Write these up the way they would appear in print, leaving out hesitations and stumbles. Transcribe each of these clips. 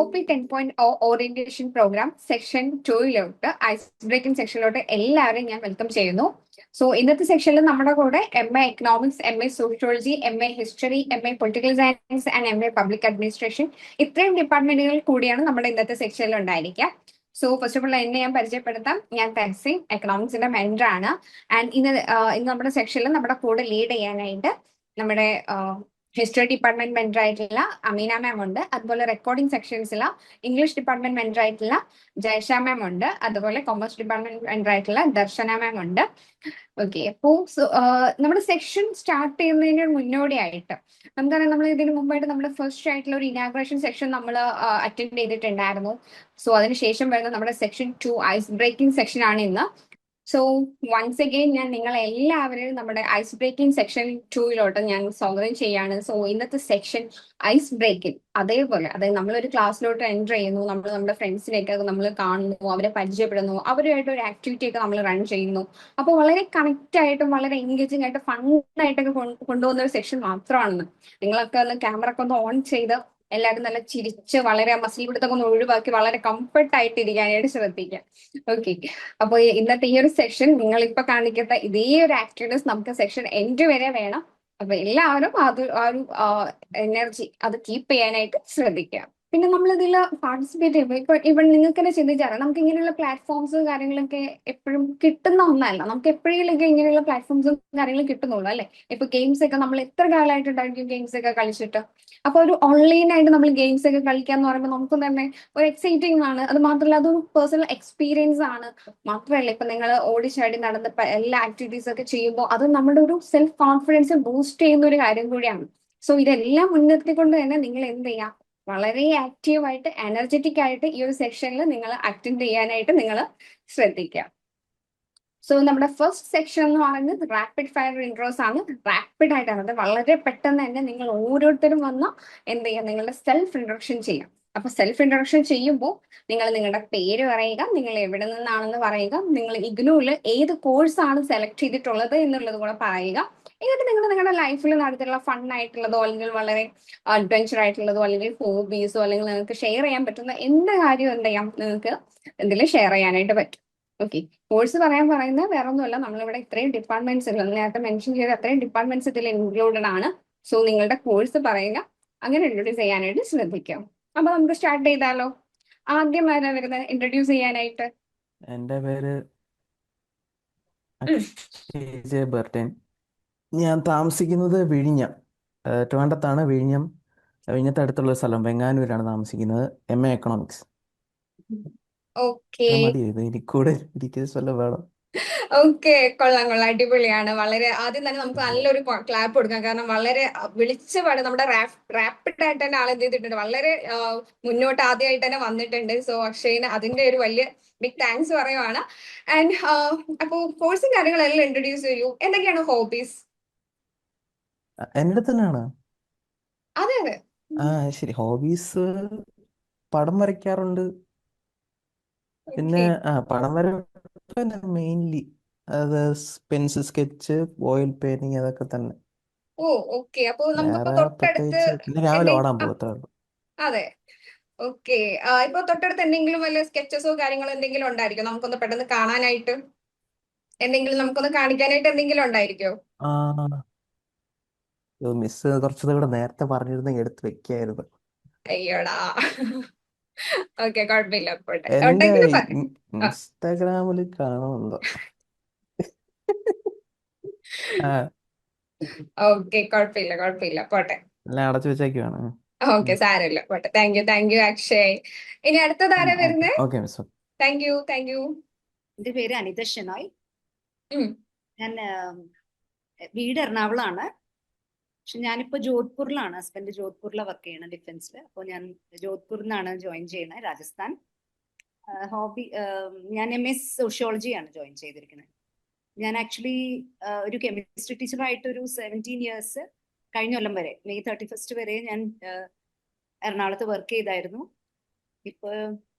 OP 10.0 orientation programme section 2 ice breaking സെക്ഷനിലോട്ട് എല്ലാവരെയും ഞാൻ വെൽക്കം ചെയ്യുന്നു. സോ ഇന്നത്തെ സെക്ഷനിൽ നമ്മുടെ കൂടെ MA economics, MA sociology, MA history, MA political science and MA public administration ഇത്രയും ഡിപ്പാർട്ട്മെന്റുകൾ കൂടിയാണ് നമ്മുടെ ഇന്നത്തെ സെക്ഷനിൽ ഉണ്ടായിരിക്കുക. സോ ഫസ്റ്റ് ഓഫ് ഓൾ എന്നെ ഞാൻ പരിചയപ്പെടുത്താം. ഞാൻ തൻസിംഗ്, എക്കണോമിക്സിന്റെ മെന്റർ ആണ്. ആൻഡ് ഇന്ന് നമ്മുടെ സെക്ഷനിൽ നമ്മുടെ കൂടെ ലീഡ് ചെയ്യാനായിട്ട് നമ്മുടെ ഹിസ്റ്ററി ഡിപ്പാർട്ട്മെന്റ് മെന്റർ ആയിട്ടുള്ള അമീന മാം ഉണ്ട്. അതുപോലെ റെക്കോർഡിംഗ് സെക്ഷൻസിൽ ഇംഗ്ലീഷ് ഡിപ്പാർട്ട്മെന്റ് മെന്റർ ആയിട്ടുള്ള ജയഷ മാം ഉണ്ട്. അതുപോലെ കൊമേഴ്സ് ഡിപ്പാർട്ട്മെന്റ് മെന്റർ ആയിട്ടുള്ള ദർശന മാം ഉണ്ട്. ഓക്കെ, അപ്പോ നമ്മുടെ സെക്ഷൻ സ്റ്റാർട്ട് ചെയ്യുന്നതിന് മുന്നോടിയായിട്ട് നമുക്കറിയാം, നമ്മൾ ഇതിന് മുമ്പായിട്ട് നമ്മുടെ ഫസ്റ്റ് ആയിട്ടുള്ള ഒരു ഇനാഗ്രേഷൻ സെക്ഷൻ നമ്മൾ അറ്റൻഡ് ചെയ്തിട്ടുണ്ടായിരുന്നു. സോ അതിനുശേഷം വരുന്ന നമ്മുടെ സെക്ഷൻ 2 ഐസ് ബ്രേക്കിംഗ് സെക്ഷൻ ആണ് ഇന്ന്. സോ വൺസ് അഗെയിൻ ഞാൻ നിങ്ങളെ എല്ലാവരെയും നമ്മുടെ ഐസ് ബ്രേക്കിംഗ് സെക്ഷൻ 2 ഞാൻ സ്വാഗതം ചെയ്യാണ്. സോ ഇന്നത്തെ സെക്ഷൻ ഐസ് ബ്രേക്കിംഗ് അതേപോലെ, അതായത് നമ്മളൊരു ക്ലാസ്സിലോട്ട് എൻ്റർ ചെയ്യുന്നു, നമ്മൾ നമ്മുടെ ഫ്രണ്ട്സിനെയൊക്കെ നമ്മൾ കാണുന്നു, അവരെ പരിചയപ്പെടുന്നു, അവരുമായിട്ട് ഒരു ആക്ടിവിറ്റി ഒക്കെ നമ്മൾ റൺ ചെയ്യുന്നു. അപ്പോൾ വളരെ കണക്റ്റ് ആയിട്ടും വളരെ എൻഗേജിങ് ആയിട്ട് ഫണ്ണായിട്ടൊക്കെ കൊണ്ടുപോകുന്ന ഒരു സെക്ഷൻ മാത്രമാണെന്ന്. നിങ്ങളൊക്കെ ഒന്ന് ക്യാമറ ഒക്കെ ഒന്ന് ഓൺ ചെയ്ത് എല്ലാവരും നല്ല ചിരിച്ച് വളരെ മസിൽ പിടുത്തൊക്കെ ഒന്ന് ഒഴിവാക്കി വളരെ കംഫർട്ട് ആയിട്ട് ഇരിക്കാനായിട്ട് ശ്രദ്ധിക്കാം. ഓക്കെ, അപ്പോൾ ഇന്നത്തെ ഈ ഒരു സെക്ഷൻ നിങ്ങൾ ഇപ്പൊ കാണിക്കുന്ന ഇതേ ഒരു ആക്ടിവിറ്റീസ് നമുക്ക് സെക്ഷൻ എൻഡ് വരെ വേണം. അപ്പൊ എല്ലാവരും ആ ഒരു എനർജി അത് കീപ്പ് ചെയ്യാനായിട്ട് ശ്രദ്ധിക്കുക. പിന്നെ നമ്മൾ ഇതിൽ പാർട്ടിസിപ്പേറ്റ് ചെയ്യുമ്പോൾ ഇപ്പൊ നിങ്ങൾക്ക് തന്നെ ചിന്തിച്ചാൽ നമുക്ക് ഇങ്ങനെയുള്ള പ്ലാറ്റ്ഫോംസ് കാര്യങ്ങളൊക്കെ എപ്പോഴും കിട്ടുന്ന ഒന്നല്ല. നമുക്ക് എപ്പോഴെങ്കിലൊക്കെ ഇങ്ങനെയുള്ള പ്ലാറ്റ്ഫോംസും കാര്യങ്ങളും കിട്ടുന്നുള്ളൂ അല്ലെ. ഇപ്പൊ ഗെയിംസ് ഒക്കെ നമ്മൾ എത്ര കാലമായിട്ടുണ്ടായിരിക്കും ഗെയിംസ് ഒക്കെ കളിച്ചിട്ട്. അപ്പൊ ഒരു ഓൺലൈനായിട്ട് നമ്മൾ ഗെയിംസ് ഒക്കെ കളിക്കുക എന്ന് പറയുമ്പോൾ നമുക്ക് തന്നെ ഒരു എക്സൈറ്റിംഗ് ആണ്. അത് മാത്രമല്ല അതൊരു പേഴ്സണൽ എക്സ്പീരിയൻസ് ആണ്. മാത്രമല്ല ഇപ്പൊ നിങ്ങൾ ഓടിച്ചാടി നടന്ന് എല്ലാ ആക്ടിവിറ്റീസ് ഒക്കെ ചെയ്യുമ്പോൾ അത് നമ്മുടെ ഒരു സെൽഫ് കോൺഫിഡൻസ് ബൂസ്റ്റ് ചെയ്യുന്ന ഒരു കാര്യം കൂടിയാണ്. സോ ഇതെല്ലാം മുൻനിർത്തിക്കൊണ്ട് തന്നെ നിങ്ങൾ എന്ത് ചെയ്യാം, വളരെ ആക്റ്റീവായിട്ട് എനർജറ്റിക് ആയിട്ട് ഈ ഒരു സെക്ഷനിൽ നിങ്ങൾ അറ്റൻഡ് ചെയ്യാനായിട്ട് നിങ്ങൾ ശ്രദ്ധിക്കുക. സോ നമ്മുടെ ഫസ്റ്റ് സെക്ഷൻ എന്ന് പറയുന്നത് റാപ്പിഡ് ഫയർ ഇൻട്രോസ് ആണ്. റാപ്പിഡ് ആയിട്ടാണ്, അത് വളരെ പെട്ടെന്ന് തന്നെ നിങ്ങൾ ഓരോരുത്തരും വന്ന് എന്ത് ചെയ്യുക, നിങ്ങളുടെ സെൽഫ് ഇൻട്രൊഡക്ഷൻ ചെയ്യാം. അപ്പൊ സെൽഫ് ഇൻട്രൊഡക്ഷൻ ചെയ്യുമ്പോൾ നിങ്ങൾ നിങ്ങളുടെ പേര് പറയുക, നിങ്ങൾ എവിടെ നിന്നാണെന്ന് പറയുക, നിങ്ങൾ ഇഗ്നോയിൽ ഏത് കോഴ്സാണ് സെലക്ട് ചെയ്തിട്ടുള്ളത് എന്നുള്ളത് കൂടെ പറയുക. എന്നിട്ട് നിങ്ങൾ നിങ്ങളുടെ ലൈഫിൽ നടത്തിയിട്ടുള്ള ഫൺ ആയിട്ടുള്ളതോ അല്ലെങ്കിൽ വളരെ അഡ്വഞ്ചർ ആയിട്ടുള്ളതോ അല്ലെങ്കിൽ ഹോബീസോ അല്ലെങ്കിൽ നിങ്ങൾക്ക് ഷെയർ ചെയ്യാൻ പറ്റുന്ന എന്ത് കാര്യം എന്ത് ചെയ്യാം, നിങ്ങൾക്ക് എന്തെങ്കിലും ഷെയർ ചെയ്യാനായിട്ട് പറ്റും. ഓക്കെ, കോഴ്സ് പറയുന്നത് വേറെ ഒന്നുമല്ല, നമ്മളിവിടെ ഇത്രയും ഡിപ്പാർട്ട്മെന്റ്സ് ഉള്ളത് നേരത്തെ മെൻഷൻ ചെയ്ത അത്രയും ഡിപ്പാർട്ട്മെന്റ്സ് ഇതിൽ ഇൻക്ലൂഡഡ് ആണ്. സോ നിങ്ങളുടെ കോഴ്സ് പറയുക, അങ്ങനെ ഇൻട്രൊഡ്യൂസ് ചെയ്യാനായിട്ട് ശ്രദ്ധിക്കാം. അപ്പൊ നമുക്ക് സ്റ്റാർട്ട് ചെയ്താലോ? ആദ്യം ആരാ വരുന്നത് ഇൻട്രൊഡ്യൂസ് ചെയ്യാനായിട്ട്? എൻ്റെ പേര് അക്ഷയ് ബർട്ടൻ. ഞാൻ താമസിക്കുന്നത് വിഴിഞ്ഞം, ട്രിവാൻഡ്രത്താണ്. വിഴിഞ്ഞത്ത് അടുത്തുള്ള സ്ഥലം വെങ്ങാനൂരാണ് താമസിക്കുന്നത്. MA economics. ഓക്കെ മതി, ഇത് എനിക്കൂടെ ഇരിക്കുന്ന സ്ഥലം വേണം. ഓക്കെ, കൊള്ളാം കൊള്ളാം, അടിപൊളിയാണ്. വളരെ ആദ്യം തന്നെ നമുക്ക് നല്ലൊരു ക്ലാപ്പ് കൊടുക്കാം. കാരണം വളരെ വിളിച്ചപാട് നമ്മുടെ റാപ്പിഡ് ആയിട്ട് തന്നെ ആൾ എന്ത് ചെയ്തിട്ടുണ്ട്, വളരെ മുന്നോട്ട് ആദ്യമായിട്ട് തന്നെ വന്നിട്ടുണ്ട്. സോ അക്ഷയിന് അതിന്റെ ഒരു വലിയ ബിഗ് താങ്ക്സ് പറയുവാണ്. ആൻഡ് അപ്പോ കോഴ്സും കാര്യങ്ങളെല്ലാം ഇൻട്രൊഡ്യൂസ് ചെയ്യൂ. എന്തൊക്കെയാണ് ഹോബീസ്? എൻ്റെ അടുത്ത് തന്നെയാണ്. അതെ അതെ. ശരി. ഹോബീസ് പടം വരയ്ക്കാറുണ്ട്. പിന്നെ ഓക്കെ പടം വരപ്പ് മെയിൻലി. അത് പെൻസിൽ സ്കെച്ച്, ഓയിൽ പെയിന്റിങ്, അതൊക്കെ തന്നെ. ഓ ഓക്കെ, അപ്പൊ നമുക്കിപ്പോ വേറെ തൊട്ടടുത്ത് പ്രത്യേകിച്ച് പിന്നെ രാവിലെ ഓടാൻ എന്തെങ്കിലും പോകത്തേ ഉള്ളൂ. അതെ. ഓക്കെ, ഇപ്പൊ തൊട്ടടുത്ത് എന്തെങ്കിലും വല്ല സ്കെച്ചസോ കാര്യങ്ങളോ എന്തെങ്കിലും ഉണ്ടായിരിക്കും നമുക്കൊന്ന് പെട്ടെന്ന് കാണാനായിട്ട്? എന്തെങ്കിലും നമുക്കൊന്ന് കാണിക്കാനായിട്ട് എന്തെങ്കിലും ഉണ്ടായിരിക്കോ? ആ മിസ് കുറച്ചുകൂടെ കൂടെ നേരത്തെ പറഞ്ഞിരുന്നെങ്കിൽ എടുത്ത് വെക്കായിരുന്നു. അയ്യോടാ. ഓക്കെ, കുഴപ്പമില്ല, പോട്ടെ. എന്റെ ഉണ്ടെങ്കിൽ പറയാം. ഇൻസ്റ്റാഗ്രാമിൽ കാണുന്നുണ്ടോ? ആ ഓക്കെ, കുഴപ്പമില്ല കുഴപ്പമില്ല, പോട്ടെ. എല്ലാം അടച്ചു വെച്ചേക്കുവാണ്. ഓക്കെ, സാരമില്ല, പോട്ടെ. Thank you Akshay. ഇനി അടുത്തത് ആരാ ഓക്കെ വരുന്നേ? Okay miss. Thank you. എന്റെ പേര് അനിത ഷെനോയ്. ഉം. ഞാൻ വീട് എറണാകുളമാണ്. പക്ഷെ ഞാനിപ്പോ ജോധ്പൂരിലാണ്. ഹസ്ബൻഡ് ജോധ്പൂരിലാണ് വർക്ക് ചെയ്യണത്, ഡിഫൻസിൽ. അപ്പോൾ ഞാൻ ജോധ്പൂരിൽ നിന്നാണ് ജോയിൻ ചെയ്യണത്, രാജസ്ഥാൻ. ഹോബി, ഞാൻ MA സോഷ്യോളജിയാണ് ജോയിൻ ചെയ്തിരിക്കുന്നത്. ഞാൻ ആക്ച്വലി ഒരു കെമിസ്ട്രി ടീച്ചറായിട്ട് ഒരു 17 ഇയേഴ്സ് കഴിഞ്ഞ കൊല്ലം വരെ, May 31st വരെ ഞാൻ എറണാകുളത്ത് വർക്ക് ചെയ്തായിരുന്നു. ഇപ്പൊ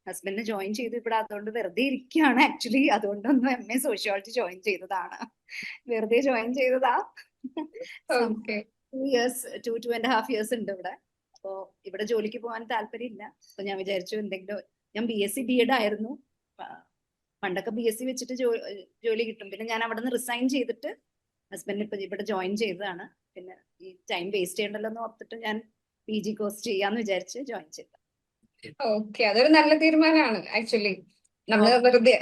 ഹസ്ബൻഡിനെ ജോയിൻ ചെയ്ത് ഇവിടെ അതുകൊണ്ട് വെറുതെ ഇരിക്കുകയാണ് ആക്ച്വലി. അതുകൊണ്ടൊന്നും MA സോഷ്യോളജി ജോയിൻ ചെയ്തതാണ്, വെറുതെ ജോയിൻ ചെയ്തതാ. Okay 2 and a half years ഉണ്ട് ഇവിടെ. അപ്പോ ഇവിടെ ജോലിക്ക് പോകാൻ താല്പര്യമില്ല. അപ്പൊ ഞാൻ വിചാരിച്ചു ഞാൻ BSc B.Ed ആയിരുന്നു. പണ്ടൊക്കെ BSc വെച്ചിട്ട് ജോലി കിട്ടും. പിന്നെ ഞാൻ അവിടെ നിന്ന് റിസൈൻ ചെയ്തിട്ട് ഹസ്ബൻഡിന് ഇപ്പൊ ഇവിടെ ജോയിൻ ചെയ്തതാണ്. പിന്നെ ഈ ടൈം വേസ്റ്റ് ചെയ്യണ്ടല്ലോ എന്ന് ഓർത്തിട്ട് ഞാൻ PG കോഴ്സ് ചെയ്യാന്ന് വിചാരിച്ച് ജോയിൻ ചെയ്ത. ഓക്കെ, അതൊരു നല്ല തീരുമാനമാണ് ആക്ച്വലി. നമ്മള് വെറുതെ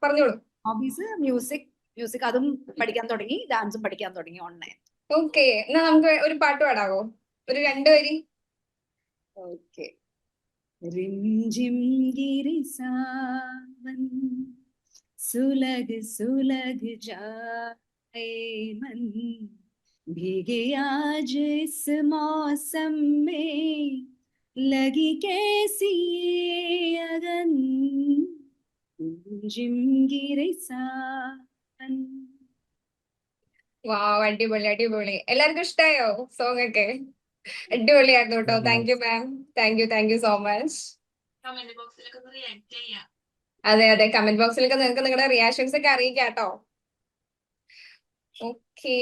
പറഞ്ഞോളൂ. ഹോബീസ് മ്യൂസിക് അതും പഠിക്കാൻ തുടങ്ങി, ഡാൻസും പഠിക്കാൻ തുടങ്ങി ഓൺലൈൻ. ഓക്കെ, എന്നാ നമുക്ക് ഒരു പാട്ട് പാടാവോ? ഒരു 2 വരി. ഓക്കെ. रिमझिम गिरे सावन सुलग सुलग जाए मन भीगे आज इस मौसम में लगी कैसी ये अगन रिमझिम गिरे सावन. വാവ്, അടിപൊളി അടിപൊളി. എല്ലാവർക്കും ഇഷ്ടായോ സോങ് ഒക്കെ? അടിപൊളിയായിരുന്നു കേട്ടോ. Thank you ma'am, thank you so much. Comment ബോക്സിലൊക്കെ ഒന്ന് റിയാക്ട് ചെയ്യാം. അതെ, കമന്റ് ബോക്സിലൊക്കെ നിങ്ങൾക്ക് നിങ്ങളുടെ റിയാക്ഷൻസ് ഒക്കെ അറിയിക്കാം കേട്ടോ. ഓക്കെ,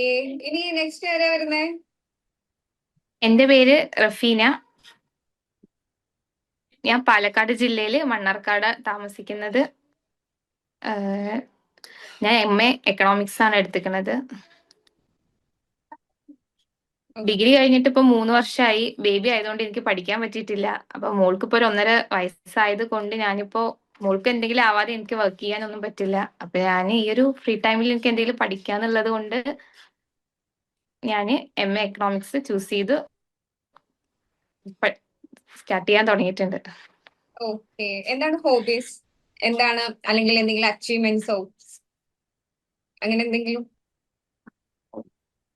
ഇനി നെക്സ്റ്റ് ആരാ വരുന്നേ? എൻ്റെ പേര് റഫീന. ഞാൻ പാലക്കാട് ജില്ലയിൽ മണ്ണാർക്കാട് താമസിക്കുന്നത്. ഞാൻ MA എക്കണോമിക്സ് ആണ് എടുത്തിരിക്കുന്നത്. ഡിഗ്രി കഴിഞ്ഞിട്ട് ഇപ്പൊ 3 വർഷമായി. ബേബി ആയതുകൊണ്ട് എനിക്ക് പഠിക്കാൻ പറ്റിയിട്ടില്ല. അപ്പൊ മോൾക്ക് ഇപ്പൊ ഒരു 1.5 വയസ്സായത് കൊണ്ട് ഞാനിപ്പോ മോൾക്ക് എന്തെങ്കിലും ആവാതെ എനിക്ക് വർക്ക് ചെയ്യാനൊന്നും പറ്റില്ല. അപ്പൊ ഞാൻ ഈ ഒരു ഫ്രീ ടൈമിൽ എനിക്ക് എന്തെങ്കിലും പഠിക്കാന്നുള്ളത് കൊണ്ട് ഞാൻ MA എക്കണോമിക്സ് ചൂസ് ചെയ്ത് സ്റ്റാർട്ട് ചെയ്യാൻ തുടങ്ങിയിട്ടുണ്ട്. ഓക്കെ, എന്താണ് ഹോബീസ്? എന്താണ്, അല്ലെങ്കിൽ എന്തെങ്കിലും അച്ചീവ്മെന്റ്സോ അങ്ങനെ എന്തെങ്കിലും?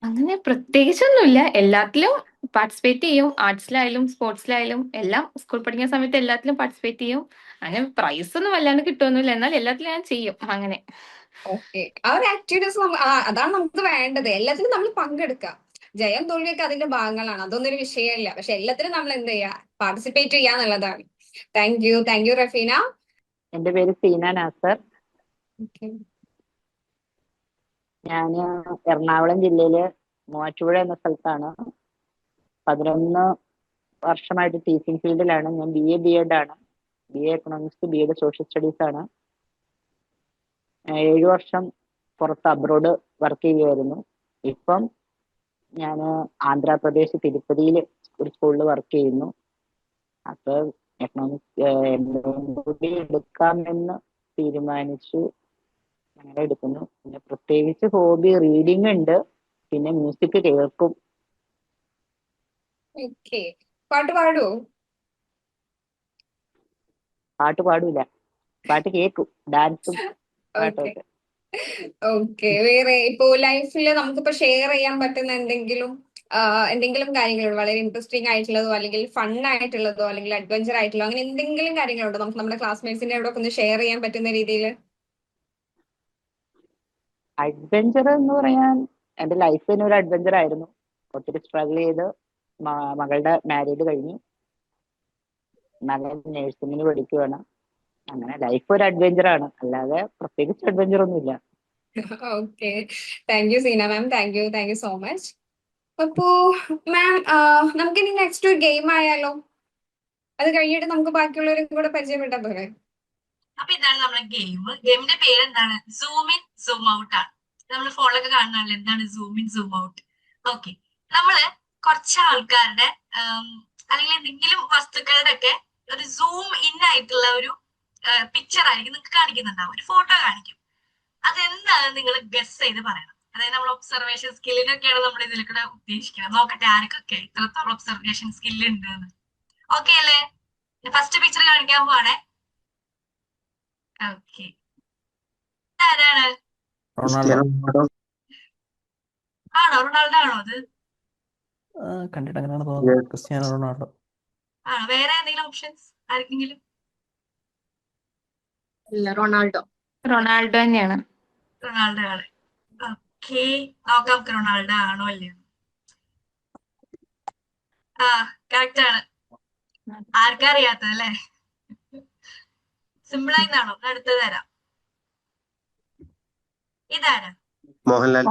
അങ്ങനെ പ്രത്യേകിച്ചൊന്നുമില്ല. എല്ലാത്തിലും പാർട്ടിസിപ്പേറ്റ് ചെയ്യും. ആർട്സിലായാലും സ്പോർട്സിലായാലും എല്ലാം. സ്കൂൾ പഠിക്കുന്ന സമയത്ത് എല്ലാത്തിലും പാർട്ടിസിപ്പേറ്റ് ചെയ്യും. അങ്ങനെ പ്രൈസ് ഒന്നും വല്ലാണ്ട് കിട്ടുമൊന്നുമില്ല, എന്നാൽ എല്ലാത്തിലും ഞാൻ ചെയ്യും. അങ്ങനെ ഓക്കെ, ആ ഒരു ആക്ടിവിറ്റീസ് അതാണ് നമുക്ക് വേണ്ടത്. എല്ലാത്തിലും നമ്മൾ പങ്കെടുക്കുക. ജയം തോൽവിയൊക്കെ അതിന്റെ ഭാഗങ്ങളാണ്, അതൊന്നും ഒരു വിഷയമില്ല. പക്ഷെ എല്ലാത്തിലും നമ്മൾ എന്ത് ചെയ്യുക, പാർട്ടിസിപ്പേറ്റ് ചെയ്യാന്നുള്ളതാണ്. Thank you Rafeena. എൻ്റെ പേര് സീന നാസർ. Okay. ഞാൻ എറണാകുളം ജില്ലയില് മൂവാറ്റുപുഴ എന്ന സ്ഥലത്താണ്. 11 വർഷമായിട്ട് ടീച്ചിങ് ഫീൽഡിലാണ്. ഞാൻ BA B.Ed ആണ്. BA economics, B.Ed social studies ആണ്. 7 വർഷം പുറത്ത് അബ്രോഡ് വർക്ക് ചെയ്യുമായിരുന്നു. ഇപ്പം ഞാൻ ആന്ധ്രാപ്രദേശ് തിരുപ്പതിയിൽ ഒരു സ്കൂളിൽ വർക്ക് ചെയ്യുന്നു. അപ്പൊ എക്കണോമിക്സ് കൂടി എടുക്കാമെന്ന് തീരുമാനിച്ചു. അങ്ങനെ എടുക്കുന്നു. പിന്നെ പ്രത്യേകിച്ച് ഹോബി റീഡിംഗ് ഉണ്ട്, പിന്നെ മ്യൂസിക് കേൾക്കും. ഓക്കെ, പാട്ട് പാടുവോ? പാട്ട് പാടൂല, പാട്ട് കേൾക്കും, ഡാൻസും പാട്ടൊക്കെ. ഓക്കെ, വേറെ ഇപ്പോ ലൈഫിൽ നമുക്കിപ്പോ ഷെയർ ചെയ്യാൻ പറ്റുന്ന എന്തെങ്കിലും കാര്യങ്ങളുണ്ടോ? വളരെ ഇൻട്രസ്റ്റിംഗ് ആയിട്ടുള്ളതോ, അല്ലെങ്കിൽ ഫൺ ആയിട്ടുള്ളതോ, അല്ലെങ്കിൽ അഡ്വഞ്ചർ ആയിട്ടുള്ളതോ, അങ്ങനെ എന്തെങ്കിലും കാര്യങ്ങളുണ്ടോ നമുക്ക് നമ്മുടെ ക്ലാസ്മേറ്റ്സിന്റെ അവിടെ ഒക്കെ ഒന്ന് ഷെയർ ചെയ്യാൻ പറ്റുന്ന രീതിയിൽ? അഡ്വഞ്ചർ എന്ന് പറയാൻ എൻ്റെ ലൈഫ് തന്നെ ഒരു അഡ്വഞ്ചർ ആയിരുന്നു. ഒത്തിരി സ്ട്രഗിൾ ചെയ്ത് മകളുടെ മാരീഡ് കഴിഞ്ഞു. മകൻ നേഴ്സിങ്ങിന് പഠിക്കുവാണ്. അങ്ങനെ ലൈഫ് ഒരു അഡ്വഞ്ചർ ആണ്, അല്ലാതെ പ്രത്യേകിച്ച് അഡ്വഞ്ചർ ഒന്നുമില്ല. Okay, thank you Seena ma'am, thank you so much. അപ്പോ മാം, നമുക്കിനി നെക്സ്റ്റ് ഒരു ഗെയിം ആയാലോ? അത് കഴിഞ്ഞിട്ട് നമുക്ക് ബാക്കിയുള്ളവരും കൂടെ പരിചയപ്പെട്ടാൽ പോരെ? അപ്പൊ ഇതാണ് നമ്മുടെ ഗെയിമിന്റെ പേര് എന്താണ്? സൂം ഇൻ സൂം ഔട്ട് ആണ്. നമ്മൾ ഫോണിലൊക്കെ കാണുന്നതല്ലേ എന്താണ് zoom in zoom out. Okay, നമ്മള് കുറച്ച് ആൾക്കാരുടെ അല്ലെങ്കിൽ എന്തെങ്കിലും വസ്തുക്കളുടെ ഒക്കെ ഒരു സൂം ഇൻ ആയിട്ടുള്ള ഒരു പിക്ചർ ആയിരിക്കും നിങ്ങൾക്ക് കാണിക്കുന്നുണ്ടാവും, ഒരു ഫോട്ടോ കാണിക്കും. അതെന്താണ് നിങ്ങൾ ഗസ് ചെയ്ത് പറയണം. അതായത് നമ്മൾ ഒബ്സർവേഷൻ സ്കില്ലിനൊക്കെയാണ് നമ്മൾ ഇതിൽ കൂടെ ഉദ്ദേശിക്കുന്നത്. നോക്കട്ടെ ആർക്കൊക്കെ ഇത്രത്തോളം ഒബ്സർവേഷൻ സ്കില്ല് ഉണ്ട് എന്ന്. ഓക്കെ അല്ലേ? ഫസ്റ്റ് പിക്ചർ കാണിക്കാൻ പോവാണേ. ഓക്കെ, ആരാണ്? ആണോ, റൊണാൾഡോ ആണോ അത്? കണ്ടിട്ട് അങ്ങനെയാണ് തോന്നുന്നത്. Cristiano Ronaldo. ആണോ? വേറെ എന്തെങ്കിലും ഓപ്ഷൻസ് ആർക്കെങ്കിലും? റൊണാൾഡോ തന്നെയാണ്. റൊണാൾഡോ ആണ്. ഓക്കെ, നോക്കാം നമുക്ക് റൊണാൾഡോ ആണോ അല്ലയോ. കറക്റ്റ് ആണ്. ആർക്കാ അറിയാത്തത് അല്ലേ? സിമ്പിൾ ആയിട്ടാണോ? അടുത്തത് തരാം. ഇതാരാ? മോഹൻലാൽ.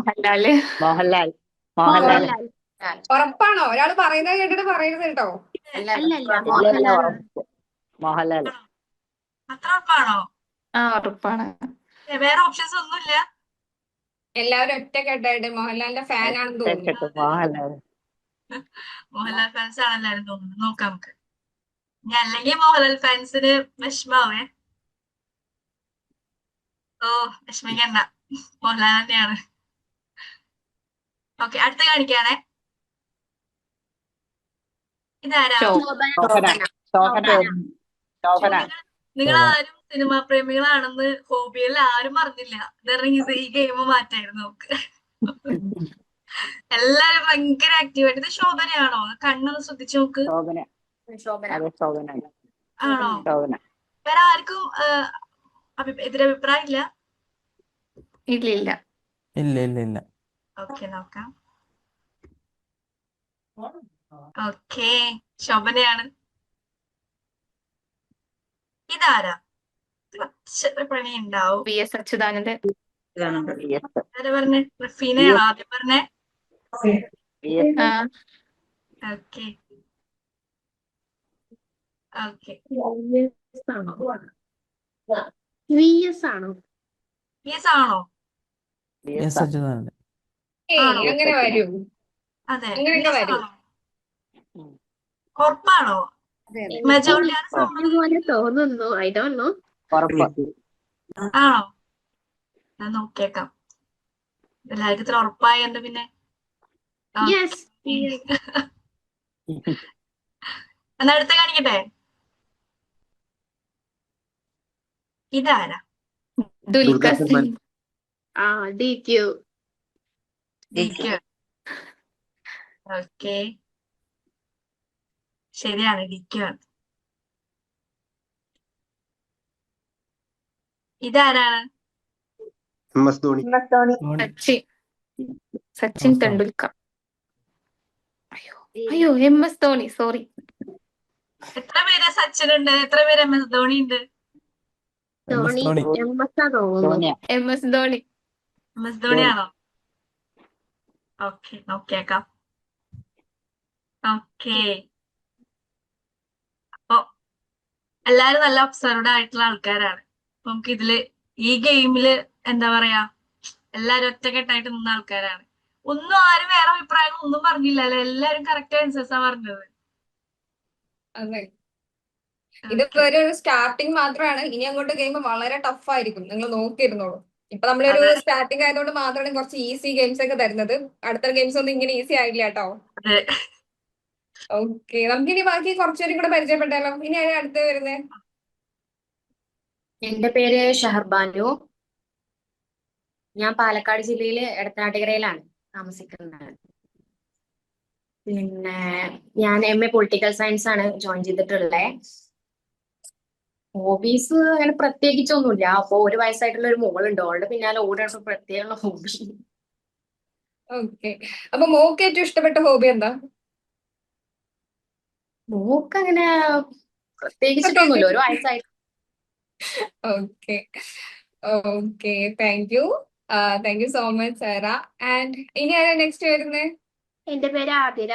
ഉറപ്പാണോ? ഒരാൾ പറയുന്നത് കേട്ടിട്ട് പറയരുത് കേട്ടോ. അല്ല ഇല്ല മോഹൻലാലാണ്. ഉറപ്പ് മോഹൻലാൽ. ആണോ? അത്ര ഉറപ്പാണോ? ഉറപ്പാണ്. വേറെ ഓപ്ഷൻസ് ഒന്നുമില്ല? എല്ലാവരും ഒറ്റക്കെട്ടായിട്ട് മോഹൻലാലിന്റെ ഫാൻ ആണെന്ന് തോന്നുന്നു. ഒറ്റക്കെട്ട് മോഹൻലാൽ. മോഹൻലാൽ ഫാൻസ് ആണ് എല്ലാരും തോന്നുന്നു. നോക്കാം നമുക്ക്. ഞാൻ അല്ലെങ്കിൽ മോഹൻലാൽ ഫാൻസിന് വിഷമാവേ. ഓ, വിഷമിക്കണ്ട, മോഹൻലാൽ തന്നെയാണ്. ഓക്കെ, അടുത്ത കാണിക്കാണേ. ഇതാരാ? ശോഭന. ശോഭന. ശോഭന. നിങ്ങൾ ആരും സിനിമാ പ്രേമികളാണെന്ന് ഹോബിയിൽ ആരും പറഞ്ഞില്ല. ഇതറിഞ്ഞത് ഈ ഗെയിം മാറ്റായിരുന്നു നമുക്ക്. എല്ലാരും ഭയങ്കര ആക്റ്റീവായിട്ട്. ഇത് ശോഭനയാണോ? കണ്ണൊന്ന് ശ്രദ്ധിച്ചു നോക്ക്. ശോഭന. അതെ ശോഭന. ആണോ? ശോഭന. വേറെ ആർക്കും എതിരഭിപ്രായം ഇല്ല? ഇല്ല ഇല്ല. ഇല്ല ഇല്ല ഇല്ല. ഓക്കെ, നോക്കാം. ഓക്കെ, ശോഭനയാണ്. ഇതാരാ? കുറച്ച് പണി ഉണ്ടാവും. VS അച്യുതാനന്ദൻ. Yes. ആരാ പറഞ്ഞേ? റഫീനയാണോ ആദ്യം പറഞ്ഞേ? Yes. ആ ഓക്കെ ഓക്കെ. VS ആണോ? യെസ് ആണോ? Yes. എസ് അച്യുതാനന്ദൻ. ആണോ? അങ്ങനെ വരൂ. അതെ, അങ്ങനെയൊക്കെ yes വരും. ആണോ? ഉറപ്പാണോ? അതെ അതെ. മെജോറിറ്റി ആണ് സമ്മതം. പോലെ തോന്നുന്നു. I don't know. ഉറപ്പ്. ആണോ? ഞാൻ നോക്കിയേക്കാം. എല്ലാവർക്കും ഇത്ര ഉറപ്പായുണ്ട് പിന്നെ. യെസ്. എന്നാ അടുത്ത കാണിക്കട്ടെ. ഇതാരാ? ദുൽഖർ സൽമാൻ. ആ DQ. ഓക്കെ, ശരിയാണ്, ഡിക്കാണ്. ഇതാരാണ്? MS ധോണി. സച്ചിൻ തെണ്ടുൽക്കർ. അയ്യോ MS ധോണി, സോറി. എത്ര പേര് സച്ചിൻ ഉണ്ട്? എത്ര പേര് MS ധോണി ഉണ്ട്? ധോണി ധോണി. MS ആ തോന്നുന്നു. ധോണിയ. MS ധോണി. MS ധോണിയാണോ? ഓക്കെ, നോക്കിയേക്കാം. ഓക്കെ, അപ്പൊ എല്ലാരും നല്ല ഒബ്സർവ്ഡ് ആയിട്ടുള്ള ആൾക്കാരാണ്. അപ്പൊ നമുക്ക് ഇതില് ഈ ഗെയിമില് എന്താ പറയാ, എല്ലാരും ഒറ്റക്കെട്ടായിട്ട് നിന്ന ആൾക്കാരാണ്. ഒന്നും ആരും വേറെ അഭിപ്രായങ്ങൾ ഒന്നും പറഞ്ഞില്ല അല്ലെ? എല്ലാരും കറക്റ്റ് ആൻസേഴ്സാ പറഞ്ഞത്. അതെ, ഇതിപ്പോ ഒരു സ്റ്റാർട്ടിങ് മാത്രമാണ്. ഇനി അങ്ങോട്ട് ഗെയിം വളരെ ടഫ് ആയിരിക്കും. നിങ്ങൾ നോക്കിയിരുന്നോളൂ. ഇപ്പൊ നമ്മളൊരു അതെ. സ്റ്റാർട്ടിങ് ആയതുകൊണ്ട് മാത്രമാണ് കുറച്ച് ഈസി ഗെയിംസ് ഒക്കെ തരുന്നത്. അടുത്ത ഗെയിംസ് ഒന്നും ഇങ്ങനെ ഈസി ആയില്ല കേട്ടോ. അതെ. ഓക്കെ, നമുക്കിനി ബാക്കി കുറച്ചുപേരും കൂടെ പരിചയപ്പെട്ടാലോ. ഇനി ആരും അടുത്ത് വരുന്നത്? എന്റെ പേര് ഷഹർബാനു. ഞാൻ പാലക്കാട് ജില്ലയിലെ എടത്തനാട്ടുകരയിലാണ് താമസിക്കുന്നത്. പിന്നെ ഞാൻ MA പൊളിറ്റിക്കൽ സയൻസ് ആണ് ജോയിൻ ചെയ്തിട്ടുള്ളത്. ഹോബീസ് അങ്ങനെ പ്രത്യേകിച്ചൊന്നുമില്ല. അപ്പൊ 1 വയസ്സായിട്ടുള്ള ഒരു മോളുണ്ട്. അവളുടെ പിന്നാലെ ഓടാണ് പ്രത്യേക ഹോബി. ഓക്കെ, അപ്പൊ മോക്ക് ഏറ്റവും ഇഷ്ടപ്പെട്ട ഹോബി എന്താ? മോക്ക് അങ്ങനെ പ്രത്യേകിച്ചിട്ടൊന്നുമില്ല. 1 വയസ്സായിട്ട്. Okay okay, thank you so much Sara. And ഇനി ആരാ നെക്സ്റ്റ് വരുന്നത്? എന്റെ പേര് ആതിര.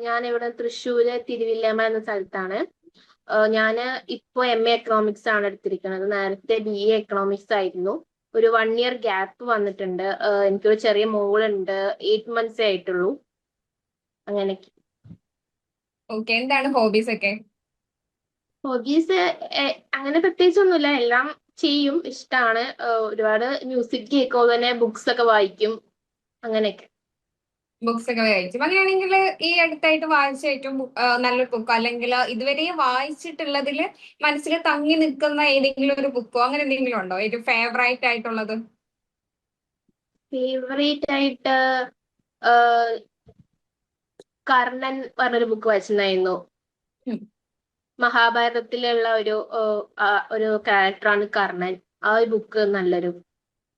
ഞാൻ ഇവിടെ തൃശ്ശൂര് തിരുവില്ലമ എന്ന സ്ഥലത്താണ്. ഞാൻ ഇപ്പോ MA എക്കണോമിക്സ് ആണ് എടുത്തിരിക്കുന്നത്. നേരത്തെ BA എക്കണോമിക്സ് ആയിരുന്നു. ഒരു 1 ഇയർ ഗ്യാപ്പ് വന്നിട്ടുണ്ട്. എനിക്കൊരു ചെറിയ മോളുണ്ട്. 8 months ആയിട്ടുള്ളൂ. അങ്ങനെ. ഓക്കെ, എന്താണ് ഹോബീസ് ഒക്കെ? ഹോബീസ് അങ്ങനെ പ്രത്യേകിച്ചൊന്നുമില്ല. എല്ലാം ചെയ്യും, ഇഷ്ടമാണ്. ഒരുപാട് മ്യൂസിക് കേൾക്കും, അതുപോലെ തന്നെ ബുക്സ് ഒക്കെ വായിക്കും, അങ്ങനെയൊക്കെ. ബുക്സ് ഒക്കെ വായിക്കും. അങ്ങനെയാണെങ്കിൽ ഈ അടുത്തായിട്ട് വായിച്ച ഏറ്റവും നല്ലൊരു ബുക്കോ അല്ലെങ്കിൽ ഇതുവരെ വായിച്ചിട്ടുള്ളതിൽ മനസ്സിൽ തങ്ങി നിൽക്കുന്ന ഏതെങ്കിലും ഒരു ബുക്കോ അങ്ങനെ എന്തെങ്കിലും ഉണ്ടോ ഏറ്റവും ഫേവറേറ്റ് ആയിട്ടുള്ളത്? ഫേവറേറ്റ് ആയിട്ട് കർണൻ പറഞ്ഞൊരു ബുക്ക് വായിച്ചിട്ടുണ്ടായിരുന്നു. മഹാഭാരതത്തിലുള്ള ഒരു ക്യാരക്ടറാണ് കർണൻ. ആ ഒരു ബുക്ക് നല്ലൊരു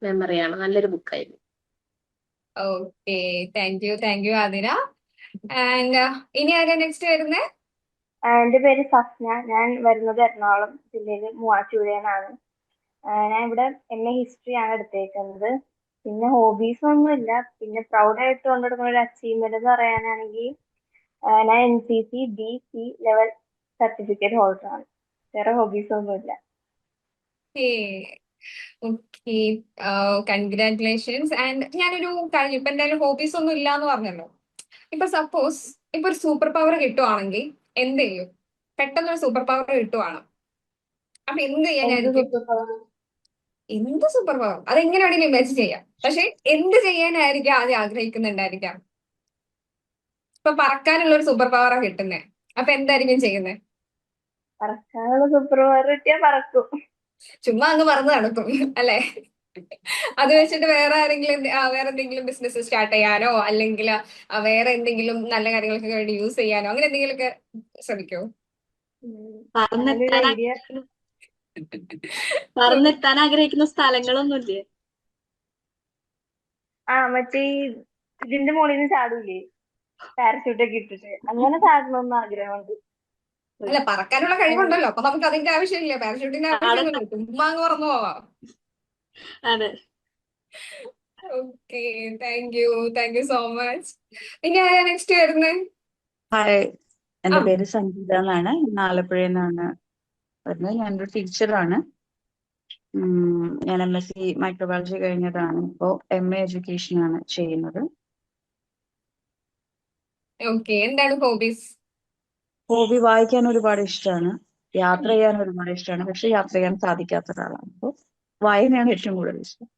മെമ്മറിയാണ്, നല്ലൊരു ബുക്കായിരുന്നു. Okay, thank you Athira. And ഇനി ആരാ നെക്സ്റ്റ് വരുന്നത്? എന്റെ പേര് സഫ്ന. ഞാൻ വരുന്നത് എറണാകുളം ജില്ലയിലെ മൂവാറ്റുപുഴയിലാണ്. ഞാൻ ഇവിടെ MA ഹിസ്റ്ററി ആണ് എടുത്തേക്കുന്നത്. പിന്നെ ഹോബീസ് ഒന്നുമില്ല. പിന്നെ പ്രൗഡായിട്ട് കൊണ്ടുനടക്കുന്ന ഒരു അച്ചീവ്മെന്റ് എന്ന് പറയാനാണെങ്കിൽ ഞാൻ NCC BC level certificate holder ആണ്. വേറെ ഹോബീസ് ഒന്നുമില്ല. Okay, congratulations. ആൻഡ് ഞാനൊരു കാര്യം, ഇപ്പൊ എന്തായാലും ഹോബീസ് ഒന്നും ഇല്ലാന്ന് പറഞ്ഞല്ലോ. ഇപ്പൊ സപ്പോസ് ഇപ്പൊ ഒരു സൂപ്പർ പവർ കിട്ടുവാണെങ്കിൽ എന്ത് ചെയ്യും? പെട്ടെന്നൊരു സൂപ്പർ പവർ കിട്ടുവാണ്, അപ്പൊ എന്ത് എന്ത് ചെയ്യാനായിരിക്കും? Super power? എന്ത് സൂപ്പർ പവർ? അതെങ്ങനെ വേണമെങ്കിലും ഇമാജിൻ ചെയ്യാം. പക്ഷെ എന്ത് ചെയ്യാനായിരിക്കും ആദ്യം ആഗ്രഹിക്കുന്നുണ്ടായിരിക്കാം? ഇപ്പൊ പറക്കാനുള്ള ഒരു സൂപ്പർ പവറാ കിട്ടുന്നേ, അപ്പൊ എന്തായിരിക്കും ചെയ്യുന്നത്? പറക്കാനുള്ള സൂപ്പർ പവർ കിട്ടിയാൽ പറക്കും. ചുമ്മാ അങ്ങ് പറന്ന് നടക്കും അല്ലെ? അത് വെച്ചിട്ട് വേറെ ആരെങ്കിലും വേറെ എന്തെങ്കിലും ബിസിനസ് സ്റ്റാർട്ട് ചെയ്യാനോ അല്ലെങ്കിൽ വേറെ എന്തെങ്കിലും നല്ല കാര്യങ്ങൾക്ക് വേണ്ടി യൂസ് ചെയ്യാനോ അങ്ങനെ എന്തെങ്കിലുമൊക്കെ ശ്രമിക്കോ? അങ്ങനൊരു പറന്നെത്താൻ ഐഡിയ. പറന്നെത്താൻ ആഗ്രഹിക്കുന്ന സ്ഥലങ്ങളൊന്നുമില്ലേ? മറ്റേ ഇതിന്റെ മുകളിൽ നിന്ന് ചാടൂലേ, പാരഷൂട്ടൊക്കെ ഇട്ടിട്ട്, അങ്ങനെ ചാടണമെന്ന് ആഗ്രഹമുണ്ട്. അല്ല, പറക്കാനുള്ള കഴിവുണ്ടല്ലോ, അപ്പൊ നമുക്ക് അതിന്റെ ആവശ്യമില്ല, പാരഷൂട്ടിന്റെ ആവശ്യമൊന്നുമില്ല, ചുമ്മാ അങ്ങ് പറന്നു പോവാം. അതെ. Okay, thank you so much. ഇനി ആരാ നെക്സ്റ്റ് വരുന്നത്? ഹായ്, എൻ്റെ ആ. പേര് സംഗീത എന്നാണ്. ഞാൻ ആലപ്പുഴയിൽ നിന്നാണ് വരുന്നത്. ഞാനൊരു ടീച്ചറാണ്. ഞാൻ MSc മൈക്രോബയോളജി കഴിഞ്ഞതാണ്. ഇപ്പോൾ MA എഡ്യൂക്കേഷൻ ആണ് ചെയ്യുന്നത്. ഓക്കെ, എന്താണ് ഹോബീസ്? ഹോബി വായിക്കാൻ ഒരുപാട് ഇഷ്ടമാണ്, യാത്ര ചെയ്യാൻ ഒരുപാട് ഇഷ്ടമാണ്. പക്ഷെ യാത്ര ചെയ്യാൻ സാധിക്കാത്ത ഒരാളാണ്. അപ്പോൾ വായനയാണ് ഏറ്റവും കൂടുതൽ ഇഷ്ടം.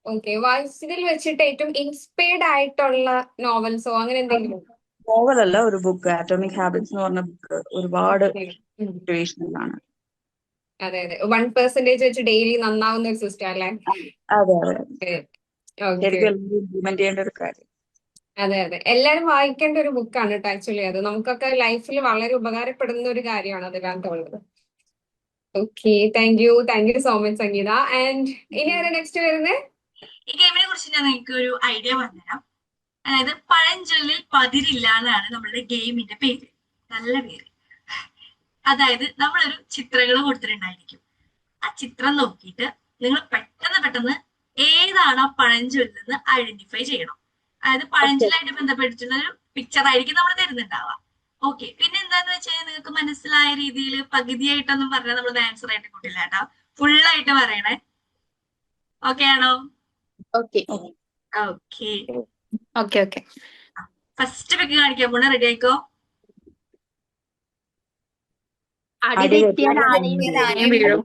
ഓക്കെ, വായിച്ചതിൽ വെച്ചിട്ട് ഏറ്റവും ഇൻസ്പയർഡ് ആയിട്ടുള്ള നോവൽസോ അങ്ങനെ എന്തെങ്കിലും? നോവലല്ല, ഒരു ബുക്ക്, ആറ്റോമിക് ഹാബിറ്റ്സ് എന്ന് പറഞ്ഞ ബുക്ക് ഒരുപാട് മോട്ടിവേഷണൽ ആണ്. അതെ 1% വെച്ച് ഡെയിലി നന്നാവുന്ന ഒരു സിസ്റ്റം അല്ലേ? അതെ അതെ, ഓക്കെ, ശരിക്കും എല്ലാവരും ഇംപ്ലിമെന്റ് ചെയ്യേണ്ട ഒരു കാര്യം. അതെ എല്ലാരും വായിക്കേണ്ട ഒരു ബുക്കാണ് കേട്ടോ. ആക്ച്വലി അത് നമുക്കൊക്കെ ലൈഫിൽ വളരെ ഉപകാരപ്പെടുന്ന ഒരു കാര്യമാണ് അതിനകത്തുള്ളത്. Okay, thank you so much Sangeetha. And ഇനി ആരാ നെക്സ്റ്റ് വരുന്നത്? ഈ ഗെയിമിനെ കുറിച്ച് ഞാൻ നിങ്ങൾക്ക് ഒരു ഐഡിയ പറഞ്ഞുതരാം. അതായത് പഴഞ്ചൊല്ലിൽ പതിരില്ല എന്നാണ് നമ്മുടെ ഗെയിമിന്റെ പേര്. നല്ല പേര്. അതായത് നമ്മളൊരു ചിത്രങ്ങൾ കൊടുത്തിട്ടുണ്ടായിരിക്കും. ആ ചിത്രം നോക്കിയിട്ട് നിങ്ങൾ പെട്ടെന്ന് ഏതാണ് ആ പഴഞ്ചൊല്ലെന്ന് ഐഡന്റിഫൈ ചെയ്യണം. അതായത് പഴഞ്ചൊല്ലായിട്ട് ബന്ധപ്പെട്ടിട്ടുള്ള ഒരു പിക്ചർ ആയിരിക്കും നമ്മൾ തരുന്നുണ്ടാവുക. ഓക്കെ, പിന്നെ എന്താന്ന് വെച്ചാൽ നിങ്ങൾക്ക് മനസ്സിലായ രീതിയിൽ പകുതിയായിട്ടൊന്നും പറഞ്ഞാൽ നമ്മൾ ആൻസർ ആയിട്ട് കൂട്ടില്ല കേട്ടോ, ഫുള്ളായിട്ട് പറയണേ. ഓക്കെ ആണോ? ഓക്കെ. ഓക്കെ. ഫസ്റ്റ് പിക്ക് കാണിക്കാൻ പോണ, റെഡി ആയിക്കോ. അടി തെറ്റിയാൽ ആനയും വീഴും.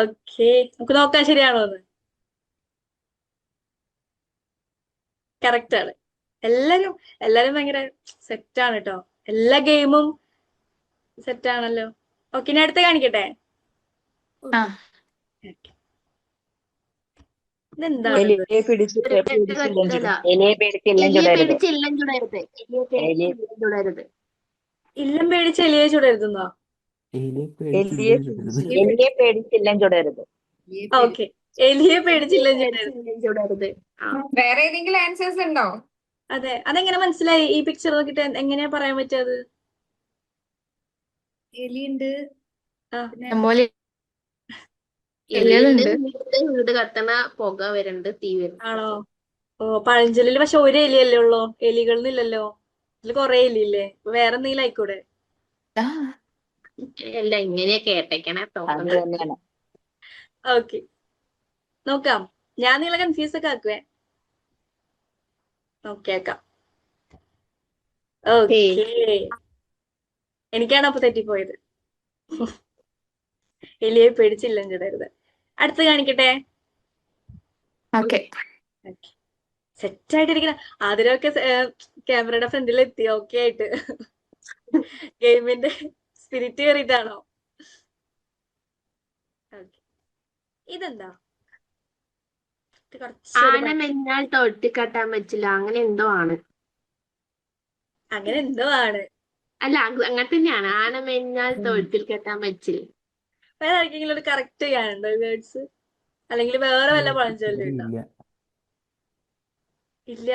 ഓക്കെ, നമുക്ക് നോക്കാം ശരിയാണോ എന്ന്. കറക്റ്റ് ആണ്. എല്ലാരും ഭയങ്കര സെറ്റാണ് കേട്ടോ. എല്ലാ ഗെയിമും സെറ്റാണല്ലോ. ഓക്കെ, ഇനി അടുത്ത കാണിക്കട്ടെ. ആ. ഇതെന്താണ്? എലിയെ പിടിച്ചില്ലം ചുടരുത്. ഇല്ലം പേടിച്ച് എലിയെ ചുടരുതെന്നോ? എലിയെ പേടിച്ചില്ലം ചുടരുത്. ഓക്കെ, എലിയെ പേടിച്ചില്ലം ചുടരുത്. വേറെ ഏതെങ്കിലും ആൻസേഴ്സ് ഉണ്ടോ? അതെ, അതെങ്ങനെ മനസ്സിലായി? ഈ പിക്ചർ നോക്കിട്ട് എങ്ങനെയാ പറയാൻ പറ്റത്? എലിയുണ്ട്, വീട് കത്തണ പുക വരുന്നുണ്ട്, തീ വരുന്നുണ്ട്. ആണോ? ഓ, പഴഞ്ചൊല്ലില് പക്ഷെ ഒരു എലിയല്ലേ ഉള്ളോ, എലികളൊന്നുമില്ലല്ലോ. ഇതില് കൊറേ എലിയില്ലേ? വേറെ എന്തെങ്കിലും ആയിക്കൂടെ? അല്ല, ഇങ്ങനെയാ കേട്ടേക്കണേ. അത് തന്നെയാണ്. ഓക്കെ, നോക്കാം. ഞാൻ നിങ്ങളെ കൺഫ്യൂസ് ഒക്കെ ആക്കുവേ. നോക്കിയേക്കാം. ഓക്കെ, എനിക്കാണ് അപ്പൊ തെറ്റിപ്പോയത്. എലിയെ പേടിച്ചില്ലം ചുടരുത്. അടുത്ത് കാണിക്കട്ടെ. ഓക്കെ, സെറ്റ് ആയിട്ടിരിക്കുന്ന ആതിരൊക്കെ ക്യാമറയുടെ ഫ്രണ്ടിൽ എത്തി. ഓക്കെ ആയിട്ട് ഗെയിമിന്റെ സ്പിരിറ്റ് കയറിയിട്ടാണോ? ഇതെന്താ? ആന മെഞ്ഞാൽ തൊഴുത്തിൽ കെട്ടാൻ പറ്റില്ല, അങ്ങനെ എന്തോ ആണ്. അല്ല, അങ്ങനെ തന്നെയാണ്. ആന മെഞ്ഞാൽ തൊഴുത്തിൽ കെട്ടാൻ പറ്റില്ല. വേറെ ആർക്കെങ്കിലും ഒരു കറക്റ്റ് ചെയ്യാനുണ്ടോ വേർഡ്സ്? അല്ലെങ്കിൽ വേറെ വല്ല പഴഞ്ചൊല്ലുണ്ടോ? ഇല്ല,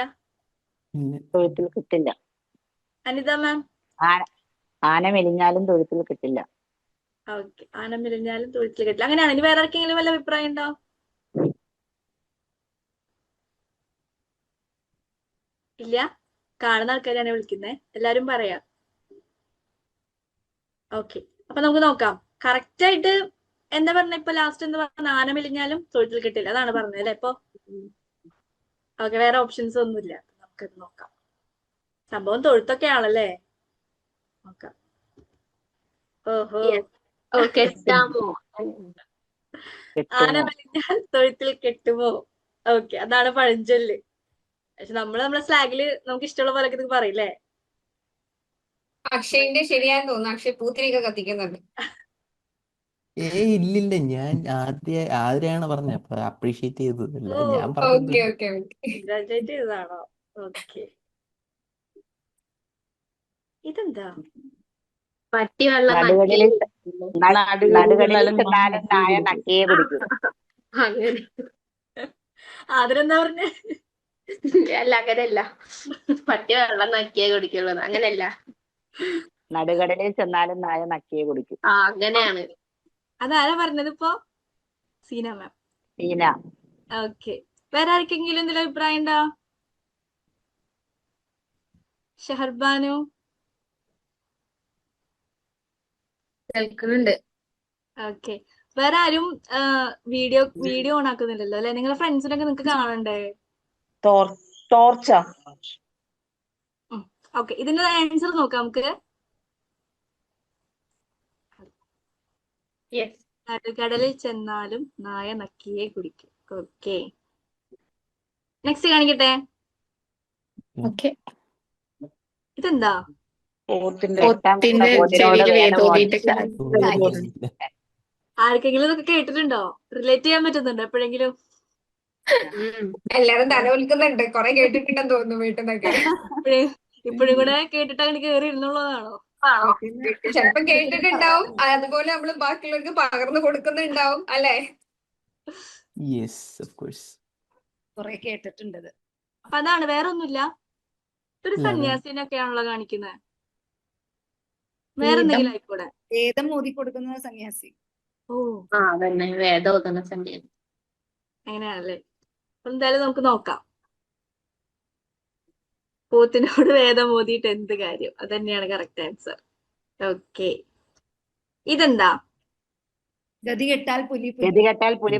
തൊഴുത്തിൽ കിട്ടില്ല. അനിത മാം? ആന മെലിഞ്ഞാലും തൊഴുത്തിൽ കിട്ടില്ല. ഓക്കെ, ആന മെലിഞ്ഞാലും തൊഴുത്തിൽ കിട്ടില്ല. അങ്ങനെയാണ്. ഇനി വേറെ ആർക്കെങ്കിലും വല്ല അഭിപ്രായം ഉണ്ടോ? ഇല്ല, കാണുന്ന ആൾക്കാരാണ് വിളിക്കുന്നത്. എല്ലാരും പറയാ. ഓക്കെ, അപ്പൊ നമുക്ക് നോക്കാം. കറക്റ്റ് ആയിട്ട് എന്താ പറഞ്ഞ ഇപ്പൊ ലാസ്റ്റ് എന്താ പറഞ്ഞ, ആന മെലിഞ്ഞാലും തൊഴുത്തിൽ കിട്ടില്ല, അതാണ് പറഞ്ഞത് അല്ലെ ഇപ്പൊ? ഓക്കെ, വേറെ ഓപ്ഷൻസ് ഒന്നുമില്ല. നമുക്കത് നോക്കാം. സംഭവം തൊഴുത്തൊക്കെ ആണല്ലേ? നോക്കാം. ഓഹോ, കെട്ടാമോ? ആന മെലിഞ്ഞാൽ തൊഴുത്തിൽ കെട്ടുമോ? ഓക്കെ, അതാണ് പഴഞ്ചൊല്ല്. പക്ഷെ നമ്മളെ സ്ലാഗില് നമുക്ക് ഇഷ്ടമുള്ള പോലൊക്കെ ഇത് പറയില്ലേ? അക്ഷയന്റെ ശരിയായെന്ന് തോന്നുന്നു. അക്ഷയ് പൂത്തിരിയൊക്കെ കത്തിക്കുന്നുണ്ട്. ഇല്ലില്ല, ഞാൻ ആദ്യമാണ് പറഞ്ഞത്, അപ്പൊ അപ്രീഷിയേറ്റ് ചെയ്തതല്ല, ഓ, ഞാൻ ഓക്കെ പറഞ്ഞത്. Okay okay. കൺഗ്രാജുലേറ്റ് ചെയ്തതാണോ? ഓക്കെ, ഇതെന്താ? പട്ടി വെള്ളം നടുകടലിൽ നടുകടലിൽ ചെന്നാലും ചെന്നാലും നായ നക്കിയെ കുടിക്കും. അങ്ങനെ അതിനെന്താ പറഞ്ഞേ? അല്ല, അങ്ങനെയല്ല. പട്ടി വെള്ളം നക്കിയേ കുടിക്കുള്ളൂ, അങ്ങനെയല്ല. നടുകടലിൽ ചെന്നാലും നായ നക്കിയെ കുടിക്കും. അങ്ങനെയാണ്. അതാരാ പറഞ്ഞത് ഇപ്പൊ? സീന മാം. സീന. ഓക്കെ, വേറെ ആർക്കെങ്കിലും എന്തെങ്കിലും അഭിപ്രായം ഉണ്ടോ? ഷഹർബാനു? കേൾക്കുന്നുണ്ട്. ഓക്കെ, വേറെ ആരും വീഡിയോ ഓൺ ആക്കുന്നില്ലല്ലോ അല്ലെ? നിങ്ങളുടെ ഫ്രണ്ട്സിനൊക്കെ നിങ്ങൾക്ക് കാണണ്ടേ? ടോർച്ചാ. ഓക്കെ, ഇതിന്റെ ആൻസർ നോക്കാം നമുക്ക്. നടുകടലിൽ ചെന്നാലും നായ നക്കിയെ കുടിക്കും. ഓക്കെ, നെക്സ്റ്റ് കാണിക്കട്ടെ. ഓക്കെ. ഇതെന്താ? പോത്തിന്റെ പോത്തിനോട് ചെവിയിൽ വേദം വേദോതിയിട്ട് ആർക്കെങ്കിലും ഇതൊക്കെ കേട്ടിട്ടുണ്ടോ? റിലേറ്റ് ചെയ്യാൻ പറ്റുന്നുണ്ടോ എപ്പോഴെങ്കിലും? എല്ലാരും തലവലിക്കുന്നുണ്ട്. കുറെ കേട്ടിട്ടുണ്ടെന്ന് തോന്നുന്നു വീട്ടിൽ നിന്നൊക്കെ. ഇപ്പോഴും കൂടെ കേട്ടിട്ട് അങ്ങനെ കയറി ഇരുന്നുള്ളതാണോ? ചിലപ്പോ കേട്ടിട്ടുണ്ടാവും, അതുപോലെ നമ്മള് ബാക്കിയുള്ളവർക്ക് പകർന്നു കൊടുക്കുന്നുണ്ടാവും അല്ലെ? Yes, of course. കുറെ കേട്ടിട്ടുണ്ട്. അപ്പൊ അതാണ്, വേറെ ഒന്നുമില്ല. ഒരു സന്യാസിനൊക്കെയാണല്ലോ കാണിക്കുന്നത്. വേറെ എന്തെങ്കിലും ആയിക്കൂടെ? വേദം മോദി കൊടുക്കുന്ന സന്യാസി. ഓ, അതന്നെ, വേദോദന സന്യാസി. അങ്ങനെയാണല്ലേ? എന്തായാലും നമുക്ക് നോക്കാം. പോത്തിനോട് വേദം മോദിയിട്ട് എന്ത് കാര്യം? അത് തന്നെയാണ് കറക്റ്റ് ആൻസർ. ഓക്കെ, ഇതെന്താ? ഗതി കെട്ടാൽ പുലി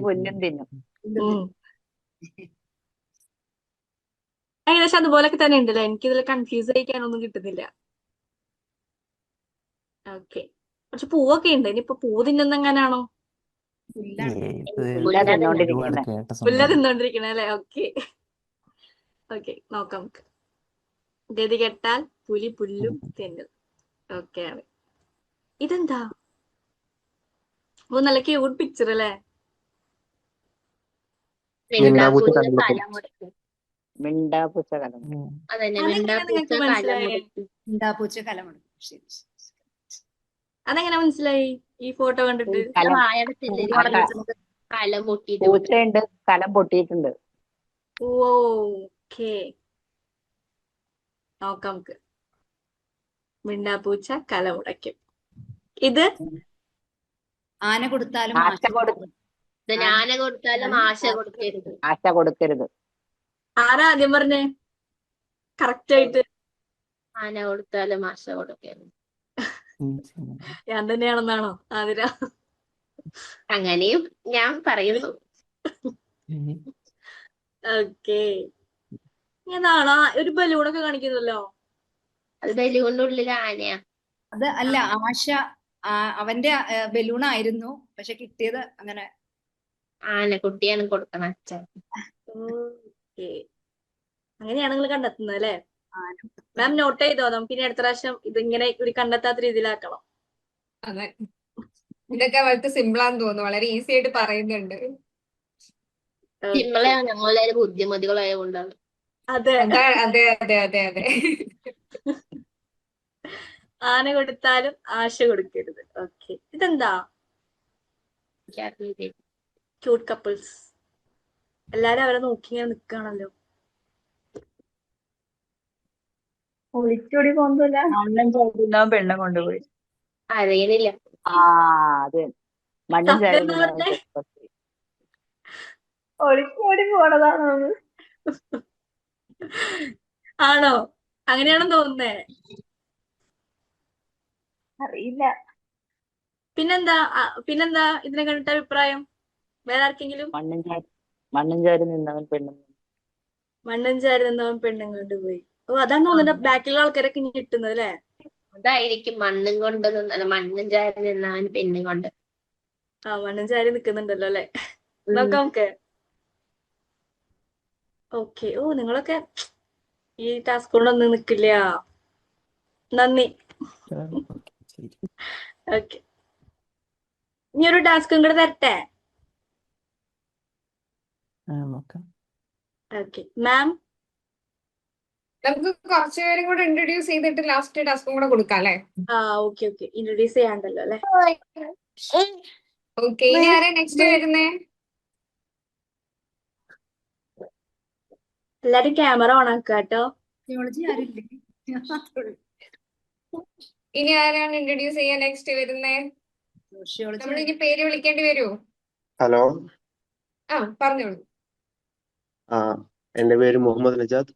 പുല്ലും തിന്നും. ഏകദേശം അതുപോലൊക്കെ തന്നെ ഉണ്ടല്ലോ. എനിക്കിതിൽ കൺഫ്യൂസ് ചെയ്യിക്കാനൊന്നും കിട്ടുന്നില്ല. ഓക്കെ, കുറച്ച് പൂവൊക്കെ ഉണ്ട്. ഇനിയിപ്പൊ പൂ തിന്നുന്നെങ്ങനാണോ? പുല്ല തിന്നോണ്ടിരിക്കുന്നത്. പുല്ല തിന്നോണ്ടിരിക്കണ അല്ലെ? ഓക്കെ ഓക്കെ, നോക്കാം നമുക്ക്. ഗതി കെട്ടാൽ പുലി പുല്ലും തിന്നും. ഓക്കെ ആണ്. ഇതെന്താ? ഓ, നല്ല ക്യൂട്ട് പിക്ചർ അല്ലേ? മിണ്ടാപ്പൂച്ച കലം. അതെങ്ങനെ മനസ്സിലായി ഈ ഫോട്ടോ കണ്ടിട്ട്? പൂച്ചയുണ്ട്, കലം പൊട്ടിയിട്ടുണ്ട്. ഓക്കെ, നോക്കാം നമുക്ക്. മിണ്ടാപ്പൂച്ച കലമുടയ്ക്കും. ഇത് ആന കൊടുത്താലും ആശ കൊടുക്കരുത്. ആരാ ആദ്യം പറഞ്ഞേ കറക്റ്റ് ആയിട്ട്? ആന കൊടുത്താലും ആശ കൊടുക്കരുത്. ഞാൻ തന്നെയാണെന്നാണോ ആതിര? അങ്ങനെയും ഞാൻ പറയുന്നു. ഓക്കെ, ഏതാണോ? ഒരു ബലൂണൊക്കെ കാണിക്കുന്നല്ലോ. അത് ബലൂണിന്റെ ഉള്ളിൽ ആനയാ. അത് അല്ല, ആശ അവന്റെ ബലൂൺ ആയിരുന്നു, പക്ഷെ കിട്ടിയത് അങ്ങനെ ആനക്കുട്ടിയാണ് കൊടുക്കണ അച്ഛൻ. ഓക്കെ, അങ്ങനെയാണ് നിങ്ങൾ കണ്ടെത്തുന്നത് അല്ലെ? മാം നോട്ട് ചെയ്തോ? നമുക്ക് ഇനി അടുത്ത പ്രാവശ്യം ഇതിങ്ങനെ ഒരു കണ്ടെത്താത്ത രീതിയിലാക്കണം. അതെ, ഇതൊക്കെ വളരെ സിമ്പിളാന്ന് തോന്നുന്നു. വളരെ ഈസി ആയിട്ട് പറയുന്നുണ്ട്. സിമ്പിളാണ്, ഞങ്ങളെല്ലാവരും ബുദ്ധിമതികളായതുകൊണ്ടാണ്. അതെ അതെ അതെ അതെ അതെ അതെ. ആന കൊടുത്താലും ആശ കൊടുക്കരുത്. ഓക്കെ, ഇതെന്താ? Cute couples. എല്ലാരും അവരെ നോക്കി ഇങ്ങനെ നിക്കാണല്ലോ. ഒളിച്ചോടി പോകുന്നില്ല. മണ്ണും ചവിട്ടുന്നവൻ പെണ്ണും കൊണ്ടുപോയി. അറിയണില്ല. അത് മണ്ണും ചാടുന്ന ഒളിച്ചോടി പോണതാണോ? ആണോ? അങ്ങനെയാണെന്ന് തോന്നുന്നേ. അറിയില്ല. പിന്നെന്താ ഇതിനെ കണ്ടിട്ട് അഭിപ്രായം? വേറെ ആർക്കെങ്കിലും? മണ്ണും ചാരി നിന്നവൻ പെണ്ണും മണ്ണും ചാരി നിന്നവൻ പെണ്ണും കൊണ്ടുപോയി. ഓ, അതാന്ന് തോന്നുന്നുണ്ട് ബാക്കിലുള്ള ആൾക്കാരൊക്കെ ഇനി കിട്ടുന്നത് അല്ലേ? അതായിരിക്കും മണ്ണും കൊണ്ട് അല്ല മണ്ണും ചാരി നിന്നവൻ പെണ്ണും കൊണ്ട്. ആ, മണ്ണും ചാരി നിൽക്കുന്നുണ്ടല്ലോ അല്ലെ. ഉം. നോക്കാം നമുക്ക്. ഓക്കെ. ഓ, നിങ്ങളൊക്കെ ഈ ടാസ്ക് കൊണ്ടൊന്നും നിൽക്കില്ല. നന്ദി. ഓക്കെ ശരി. ഓക്കെ, ഇനി ഒരു ടാസ്കും കൂടെ തരട്ടെ? നോക്കാം. Okay ma'am. നമുക്ക് കുറച്ചു പേരും കൂടെ ഇൻട്രൊഡ്യൂസ് ചെയ്തിട്ട് ലാസ്റ്റ് ടാസ്കും കൂടെ കൊടുക്കാം അല്ലെ? ആ, ഓക്കെ ഓക്കെ, ഇൻട്രൊഡ്യൂസ് ചെയ്യാണ്ടല്ലോ അല്ലെ. ഓക്കെ, ഇനി ആരാ നെക്സ്റ്റ് വരുന്നേ? എല്ലാരും ക്യാമറ ഓൺ ആക്കുക കേട്ടോ. ജിയോളജി ആരില്ലേ? ഇനി ആരാണ് ഇൻട്രൊഡ്യൂസ് ചെയ്യാൻ നെക്സ്റ്റ് വരുന്നേ? സോഷ്യോളജി നമ്മൾ ഇനി പേര് വിളിക്കേണ്ടി വരുമോ? ഹലോ, ആ, പറഞ്ഞോളൂ. ആ എൻ്റെ പേര് മുഹമ്മദ് നജാദ്.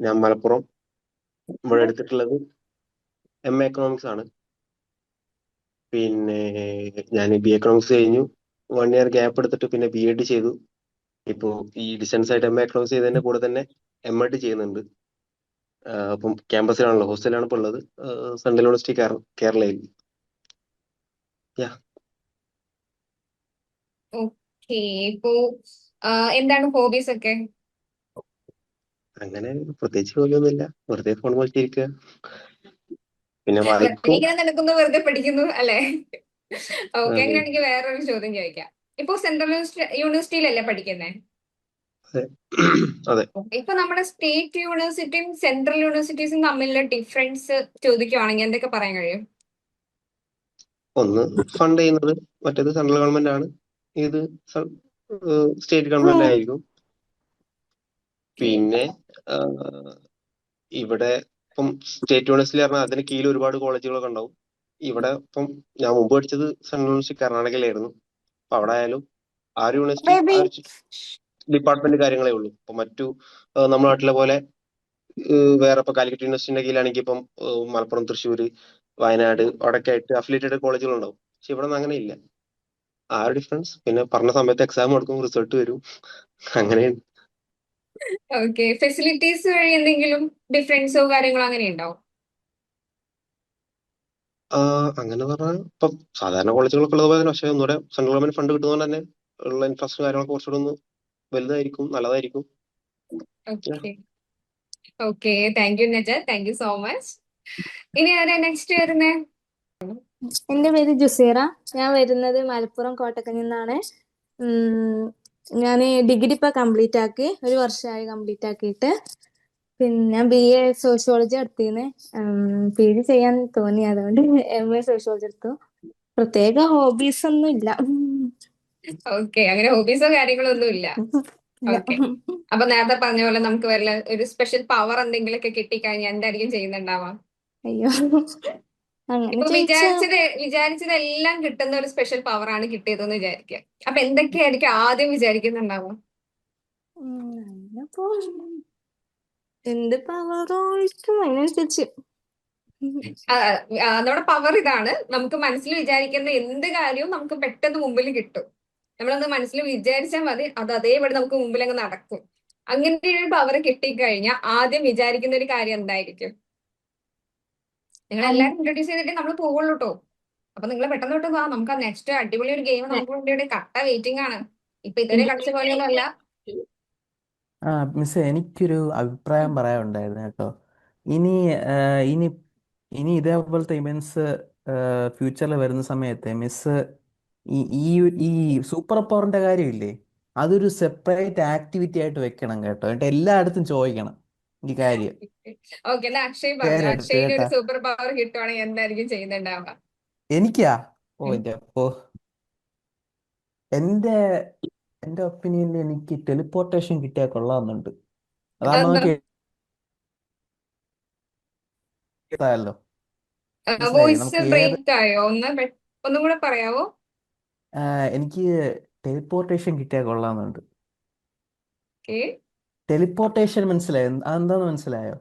ഞാൻ മലപ്പുറം. ഇവിടെ എടുത്തിട്ടുള്ളത് MA എക്കണോമിക്സ് ആണ്. പിന്നെ ഞാൻ BA എക്കണോമിക്സ് കഴിഞ്ഞു. 1 ഇയർ ഗ്യാപ്പ് എടുത്തിട്ട് പിന്നെ BEd ചെയ്തു. ഇപ്പോൾ ഈ ഡിസ്റ്റൻസ് ആയിട്ട് MA എക്കണോമിക്സ് ചെയ്തതിന്റെ കൂടെ തന്നെ MEd ചെയ്യുന്നുണ്ട്. അപ്പം ക്യാമ്പസിലാണല്ലോ, ഹോസ്റ്റലാണ് ഇപ്പോൾ ഉള്ളത്. സെൻട്രൽ യൂണിവേഴ്സിറ്റി കേരളയിൽ. യാ, ഓക്കെ, ഇപ്പോ എന്താണ് ഹോബീസ് ഒക്കെ? അങ്ങനെ പ്രത്യേകിച്ച് ജോലിയൊന്നുമില്ല, വെറുതെ ഫോൺ വിളിച്ചിരിക്കുക, പിന്നെ വെറുതെ വായിക്കും. ഇങ്ങനെ നടക്കുന്നു, വെറുതെ പഠിക്കുന്നു അല്ലെ? ഓക്കെ, അതെ, അങ്ങനെയാണെങ്കിൽ വേറൊരു ചോദ്യം ചോദിക്കാം. ഇപ്പൊ സെൻട്രൽ യൂണിവേഴ്സിറ്റിയിലല്ലേ പഠിക്കുന്നേ? അതെ, അതെ. ഇപ്പൊ നമ്മുടെ സ്റ്റേറ്റ് യൂണിവേഴ്സിറ്റിയും സെൻട്രൽ യൂണിവേഴ്സിറ്റീസും തമ്മിലുള്ള ഡിഫറൻസ് ചോദിക്കുവാണെങ്കിൽ എന്തൊക്കെ പറയാൻ കഴിയും? ഒന്ന് ഫണ്ട് ചെയ്യുന്നത്, മറ്റേത് സെൻട്രൽ ഗവൺമെന്റ് ആണ്, ഇത് സ്റ്റേറ്റ് ഗവൺമെന്റ് ആയിരിക്കും. പിന്നെ ഇവിടെ ഇപ്പം സ്റ്റേറ്റ് യൂണിവേഴ്സിറ്റി പറഞ്ഞാൽ അതിന് കീഴിൽ ഒരുപാട് കോളേജുകളൊക്കെ ഉണ്ടാവും. ഇവിടെ ഇപ്പം ഞാൻ മുമ്പ് പഠിച്ചത് സെൻട്രൽ യൂണിവേഴ്സിറ്റി കർണാടകയിലായിരുന്നു. അപ്പൊ അവിടെ ആയാലും ആ ഒരു യൂണിവേഴ്സിറ്റി ആ ഒരു ഡിപ്പാർട്ട്മെന്റ് കാര്യങ്ങളേ ഉള്ളൂ. ഇപ്പൊ മറ്റു നമ്മുടെ നാട്ടിലെ പോലെ വേറെ ഇപ്പൊ കാലിക്കറ്റ് യൂണിവേഴ്സിറ്റിന്റെ കീഴിലാണെങ്കിൽ ഇപ്പം മലപ്പുറം, തൃശ്ശൂർ, വയനാട് അവിടെയൊക്കെ ആയിട്ട് അഫിലിയേറ്റഡ് കോളേജുകൾ ഉണ്ടാവും. പക്ഷെ ഇവിടെ അങ്ങനെ ഇല്ല. ആ ഒരു ഡിഫറൻസ്. പിന്നെ പറഞ്ഞ സമയത്ത് എക്സാം എടുക്കും, റിസൾട്ട് വരും, അങ്ങനെയാണ്. ഓക്കെ, ഫെസിലിറ്റീസ് വഴി എന്തെങ്കിലും ഡിഫറൻസോ കാര്യങ്ങളോ അങ്ങനെ ഉണ്ടാവും? അങ്ങനെ പറഞ്ഞാൽ ഇപ്പം സാധാരണ കോളേജുകളൊക്കെ ഉള്ളത് പോലെ തന്നെ, പക്ഷേ ഒന്നുകൂടെ സെൻട്രൽ ഗവൺമെന്റ് ഫണ്ട് കിട്ടുന്നതുകൊണ്ട് തന്നെ ഉള്ള ഇൻഫ്രാസ്ട്രക്ചർ കാര്യങ്ങളൊക്കെ കുറച്ചുകൂടെ ഒന്ന് വലുതായിരിക്കും, നല്ലതായിരിക്കും. Okay okay, thank you Naja, thank you so much. ഇനി ആരാ നെക്സ്റ്റ് വരുന്നേ? എൻ്റെ പേര് ജുസീറ. ഞാൻ വരുന്നത് മലപ്പുറം കോട്ടക്കലിൽ നിന്നാണ്. ഞാൻ ഡിഗ്രി ഇപ്പം കംപ്ലീറ്റ് ആക്കി, 1 വർഷമായി കംപ്ലീറ്റ് ആക്കിയിട്ട്. പിന്നെ ഞാൻ BA സോഷ്യോളജി എടുത്തിരുന്നു. PG ചെയ്യാൻ തോന്നി, അതുകൊണ്ട് MA സോഷ്യോളജി എടുത്തു. പ്രത്യേക ഹോബീസ് ഒന്നും ഇല്ല. ഓക്കെ, അങ്ങനെ ഹോബീസോ കാര്യങ്ങളോ ഒന്നും ഇല്ല. ഓക്കെ, അപ്പൊ നേരത്തെ പറഞ്ഞ പോലെ നമുക്ക് വല്ല ഒരു സ്പെഷ്യൽ പവർ എന്തെങ്കിലുമൊക്കെ കിട്ടിക്കഴിഞ്ഞാൽ എന്തായിരിക്കും ചെയ്യുന്നുണ്ടാവാം? അയ്യോ, അങ്ങനെ ഇപ്പൊ ചോദിച്ചാ വിചാരിച്ചതെല്ലാം കിട്ടുന്ന ഒരു സ്പെഷ്യൽ പവർ ആണ് കിട്ടിയതെന്ന് വിചാരിക്കുക. അപ്പൊ എന്തൊക്കെയായിരിക്കും ആദ്യം വിചാരിക്കുന്നുണ്ടാവാം? അങ്ങനെപ്പോ എന്ത് പവറായിരിക്കും അതിനനുസരിച്ച്. നമ്മുടെ പവർ ഇതാണ്, നമുക്ക് മനസ്സിൽ വിചാരിക്കുന്ന എന്ത് കാര്യവും നമുക്ക് പെട്ടെന്ന് മുമ്പിൽ കിട്ടും. നമ്മളൊന്ന് മനസ്സിൽ വിചാരിച്ചാൽ മതി, അത് അതേപടി നമുക്ക് മുമ്പിൽ അങ്ങ് നടക്കും. അങ്ങനെ ഒരു പവർ കിട്ടിക്കഴിഞ്ഞാൽ ആദ്യം വിചാരിക്കുന്ന ഒരു കാര്യം എന്തായിരിക്കും? നിങ്ങൾ എല്ലാവരും ഇൻട്രൊഡ്യൂസ് ചെയ്തിട്ട് നമ്മൾ പോവുള്ളൂ കേട്ടോ. അപ്പൊ നിങ്ങൾ പെട്ടെന്ന് തൊട്ട് വാ, നമുക്ക് നെക്സ്റ്റ് അടിപൊളി ഒരു ഗെയിം നമുക്ക് വേണ്ടി കട്ട വെയിറ്റിംഗ് ആണ്. ഇപ്പൊ ഇതുവരെ കളിച്ച പോലെയൊന്നും അല്ല. മിസ്, എനിക്കൊരു അഭിപ്രായം പറയാനുണ്ടായിരുന്നു കേട്ടോ. ഇനി ഇനി ഇനി ഇതേപോലത്തെ ഇവന്റ്സ് ഫ്യൂച്ചറിൽ വരുന്ന സമയത്ത് മിസ് ഈ ഈ ഈ സൂപ്പർ പവറിന്റെ കാര്യമില്ലേ, അതൊരു സെപ്പറേറ്റ് ആക്ടിവിറ്റി ആയിട്ട് വെക്കണം കേട്ടോ. എന്നിട്ട് എല്ലായിടത്തും ചോദിക്കണം ഈ കാര്യം. ഓക്കെ, എന്നാ അക്ഷയ് പറഞ്ഞു. കേരട്ട് അക്ഷയ്ക്ക് ഒരു കേട്ടാ. സൂപ്പർ പവർ കിട്ടുവാണെങ്കിൽ എന്തായിരിക്കും ചെയ്യുന്നുണ്ടാവുക? എനിക്കാ? അപ്പോ എന്റെ എന്റെ ഒപ്പീനിയനിൽ എനിക്ക് ടെലിപ്പോർട്ടേഷൻ കിട്ടിയാൽ കൊള്ളാമെന്നുണ്ട്. അതാകുമ്പോ അതെന്താ? നമുക്ക് എത്താമല്ലോ. മനസ്സിലായില്ലേ? വോയിസ് നമുക്ക് ബ്രേക്ക് ആയോ? ഒന്നും കൂടെ പറയാവോ? എനിക്ക് ടെലിപ്പോർട്ടേഷൻ കിട്ടിയാൽ കൊള്ളാമെന്നുണ്ട്. ഓക്കെ, ടെലിപ്പോർട്ടേഷൻ മനസ്സിലായോ? അതെന്താന്ന് മനസ്സിലായോ?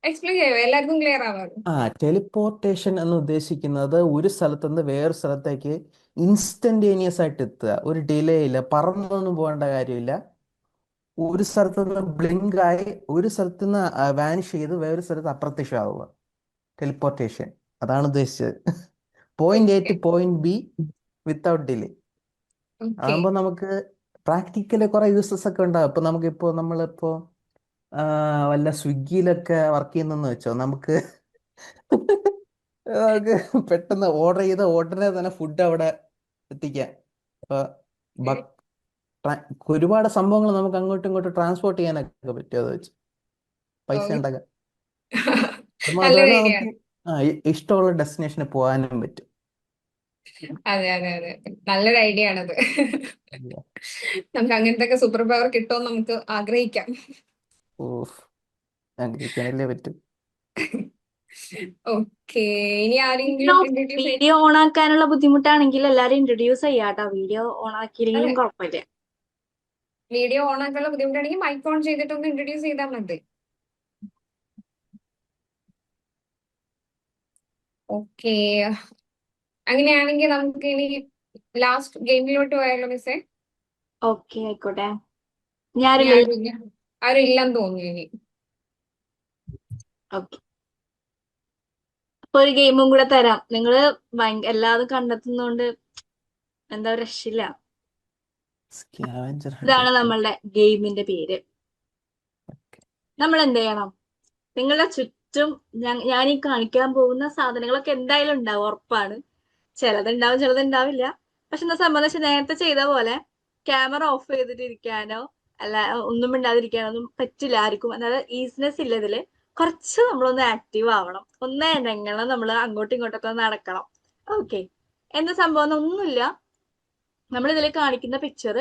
എക്സ്പ്ലെയിൻ ചെയ്യോ, എല്ലാവർക്കും ക്ലിയർ ആവാറ്? ടെലിപ്പോർട്ടേഷൻ എന്ന് ഉദ്ദേശിക്കുന്നത് ഒരു സ്ഥലത്ത് നിന്ന് വേറൊരു സ്ഥലത്തേക്ക് ഇൻസ്റ്റന്റേനിയസ് ആയിട്ട് എത്തുക. ഒരു ഡിലേ ഇല്ല, പറന്നൊന്നും പോകേണ്ട കാര്യമില്ല. ഒരു സ്ഥലത്ത് നിന്ന് ബ്ലിങ്ക് ആയി ഒരു സ്ഥലത്ത് നിന്ന് വാനിഷ് ചെയ്ത് വേറൊരു സ്ഥലത്ത് അപ്രത്യക്ഷമാവുക. ടെലിപ്പോർട്ടേഷൻ അതാണ് ഉദ്ദേശിച്ചത്. Point A okay two point B without delay. Okay അതാകുമ്പോൾ നമുക്ക് പ്രാക്ടിക്കലി കുറെ യൂസസ് ഒക്കെ ഉണ്ടാവും. ഇപ്പൊ നമ്മളിപ്പോ വല്ല സ്വിഗ്ഗിയിലൊക്കെ വർക്ക് ചെയ്യുന്നെന്ന് വെച്ചോ, നമുക്ക് പെട്ടെന്ന് ഓർഡർ ചെയ്ത ഉടനെ തന്നെ ഫുഡ് അവിടെ എത്തിക്കാം. ഇപ്പൊ ബ- ഒരുപാട് സംഭവങ്ങൾ നമുക്ക് അങ്ങോട്ടും ഇങ്ങോട്ടും ട്രാൻസ്പോർട്ട് ചെയ്യാനൊക്കെ പറ്റും. അത് വെച്ച് പൈസ ഉണ്ടാക്കാം. നല്ലൊരു അതുപോലെ ഐഡിയ നമുക്ക് ആണ്. ഇഷ്ടമുള്ള ഡെസ്റ്റിനേഷന് പോകാനും പറ്റും. അതെ അതെ അതെ, നല്ലൊരു ഐഡിയ ആണത്. നമുക്ക് അങ്ങനത്തെ സൂപ്പർ പവർ കിട്ടുമെന്ന് നമുക്ക് ആഗ്രഹിക്കാം. ഓഫ്, ആഗ്രഹിക്കാനല്ലേ പറ്റും. ഓക്കെ, ഇനി ആരെങ്കിലും ഇൻട്രൊഡ്യൂസ് ചെയ്യും? വീഡിയോ ഓൺ ആക്കാനുള്ള ബുദ്ധിമുട്ടാണെങ്കിൽ എല്ലാരും ഇൻട്രൊഡ്യൂസ് ചെയ്യാട്ടോ. വീഡിയോ ഓൺ ആക്കിയില്ലെങ്കിലും കുഴപ്പമില്ല. വീഡിയോ ഓൺ ആക്കാനുള്ള ബുദ്ധിമുട്ടാണെങ്കിൽ മൈക്ക് ഓൺ ചെയ്തിട്ടൊന്ന് ഇൻട്രൊഡ്യൂസ് ചെയ്താൽ മതി. ഓക്കെ, അങ്ങനെയാണെങ്കിൽ നമുക്ക് ഇനി ലാസ്റ്റ് ഗെയിമിലോട്ട് പോയാലോ മിസ്സേ? ഓക്കെ ആയിക്കോട്ടെ. ഇനി ഞാനില്ല. ആരും ഇല്ലെന്ന് തോന്നുന്നു ഇനി. ഓക്കെ, അപ്പൊ ഒരു ഗെയിമും കൂടെ തരാം. നിങ്ങള് എല്ലാതും കണ്ടെത്തുന്നോണ്ട് എന്താ രക്ഷയില്ല. സ്കാവഞ്ചർ ഇതാണ് ഹണ്ട്. നമ്മളുടെ ഗെയിമിന്റെ പേര്. നമ്മൾ എന്ത് ചെയ്യണം? നിങ്ങളുടെ ചുറ്റും ഞാൻ ഈ കാണിക്കാൻ പോകുന്ന സാധനങ്ങളൊക്കെ എന്തായാലും ഉണ്ടാവും, ഉറപ്പാണ്. ചിലതുണ്ടാവും, ചിലതുണ്ടാവില്ല. പക്ഷെ എന്നെ സംബന്ധിച്ച് നേരത്തെ ചെയ്ത പോലെ ക്യാമറ ഓഫ് ചെയ്തിട്ടിരിക്കാനോ അല്ല ഒന്നും മിണ്ടാതിരിക്കാനോ ഒന്നും പറ്റില്ല ആർക്കും. അതായത് ഈസിനെസ് ഇല്ല ഇതില്. കുറച്ച് നമ്മളൊന്ന് ആക്റ്റീവ് ആവണം, ഒന്ന് എന്നെങ്ങനെ നമ്മൾ അങ്ങോട്ടും ഇങ്ങോട്ടൊക്കെ നടക്കണം. ഓക്കെ, എന്താ സംഭവം ഒന്നുമില്ല. നമ്മൾ ഇതിൽ കാണിക്കുന്ന പിക്ചർ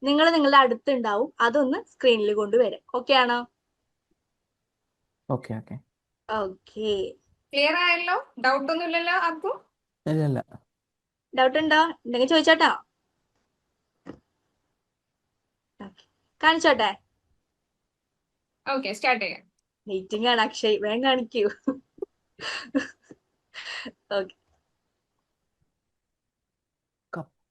നിങ്ങൾ നിങ്ങളുടെ അടുത്തുണ്ടാവും, അതൊന്ന് സ്ക്രീനിൽ കൊണ്ടുവരാം. ഓക്കെ ആണോ? Okay okay. ഓക്കെ, ക്ലിയർ ആയല്ലോ? ഡൗട്ട് ഒന്നും ഇല്ലല്ലോ ആർക്കും? ഇല്ല. ഡൗട്ട് ഉണ്ടോ? ഉണ്ടെങ്കിൽ ചോദിച്ചോട്ടോ. കാണിച്ചോട്ടെ? ഓക്കെ, സ്റ്റാർട്ട് ചെയ്യാം. മീറ്റിംഗ് ആണ് അക്ഷയ്, വേഗം കാണിക്കൂ. ഓക്കെ,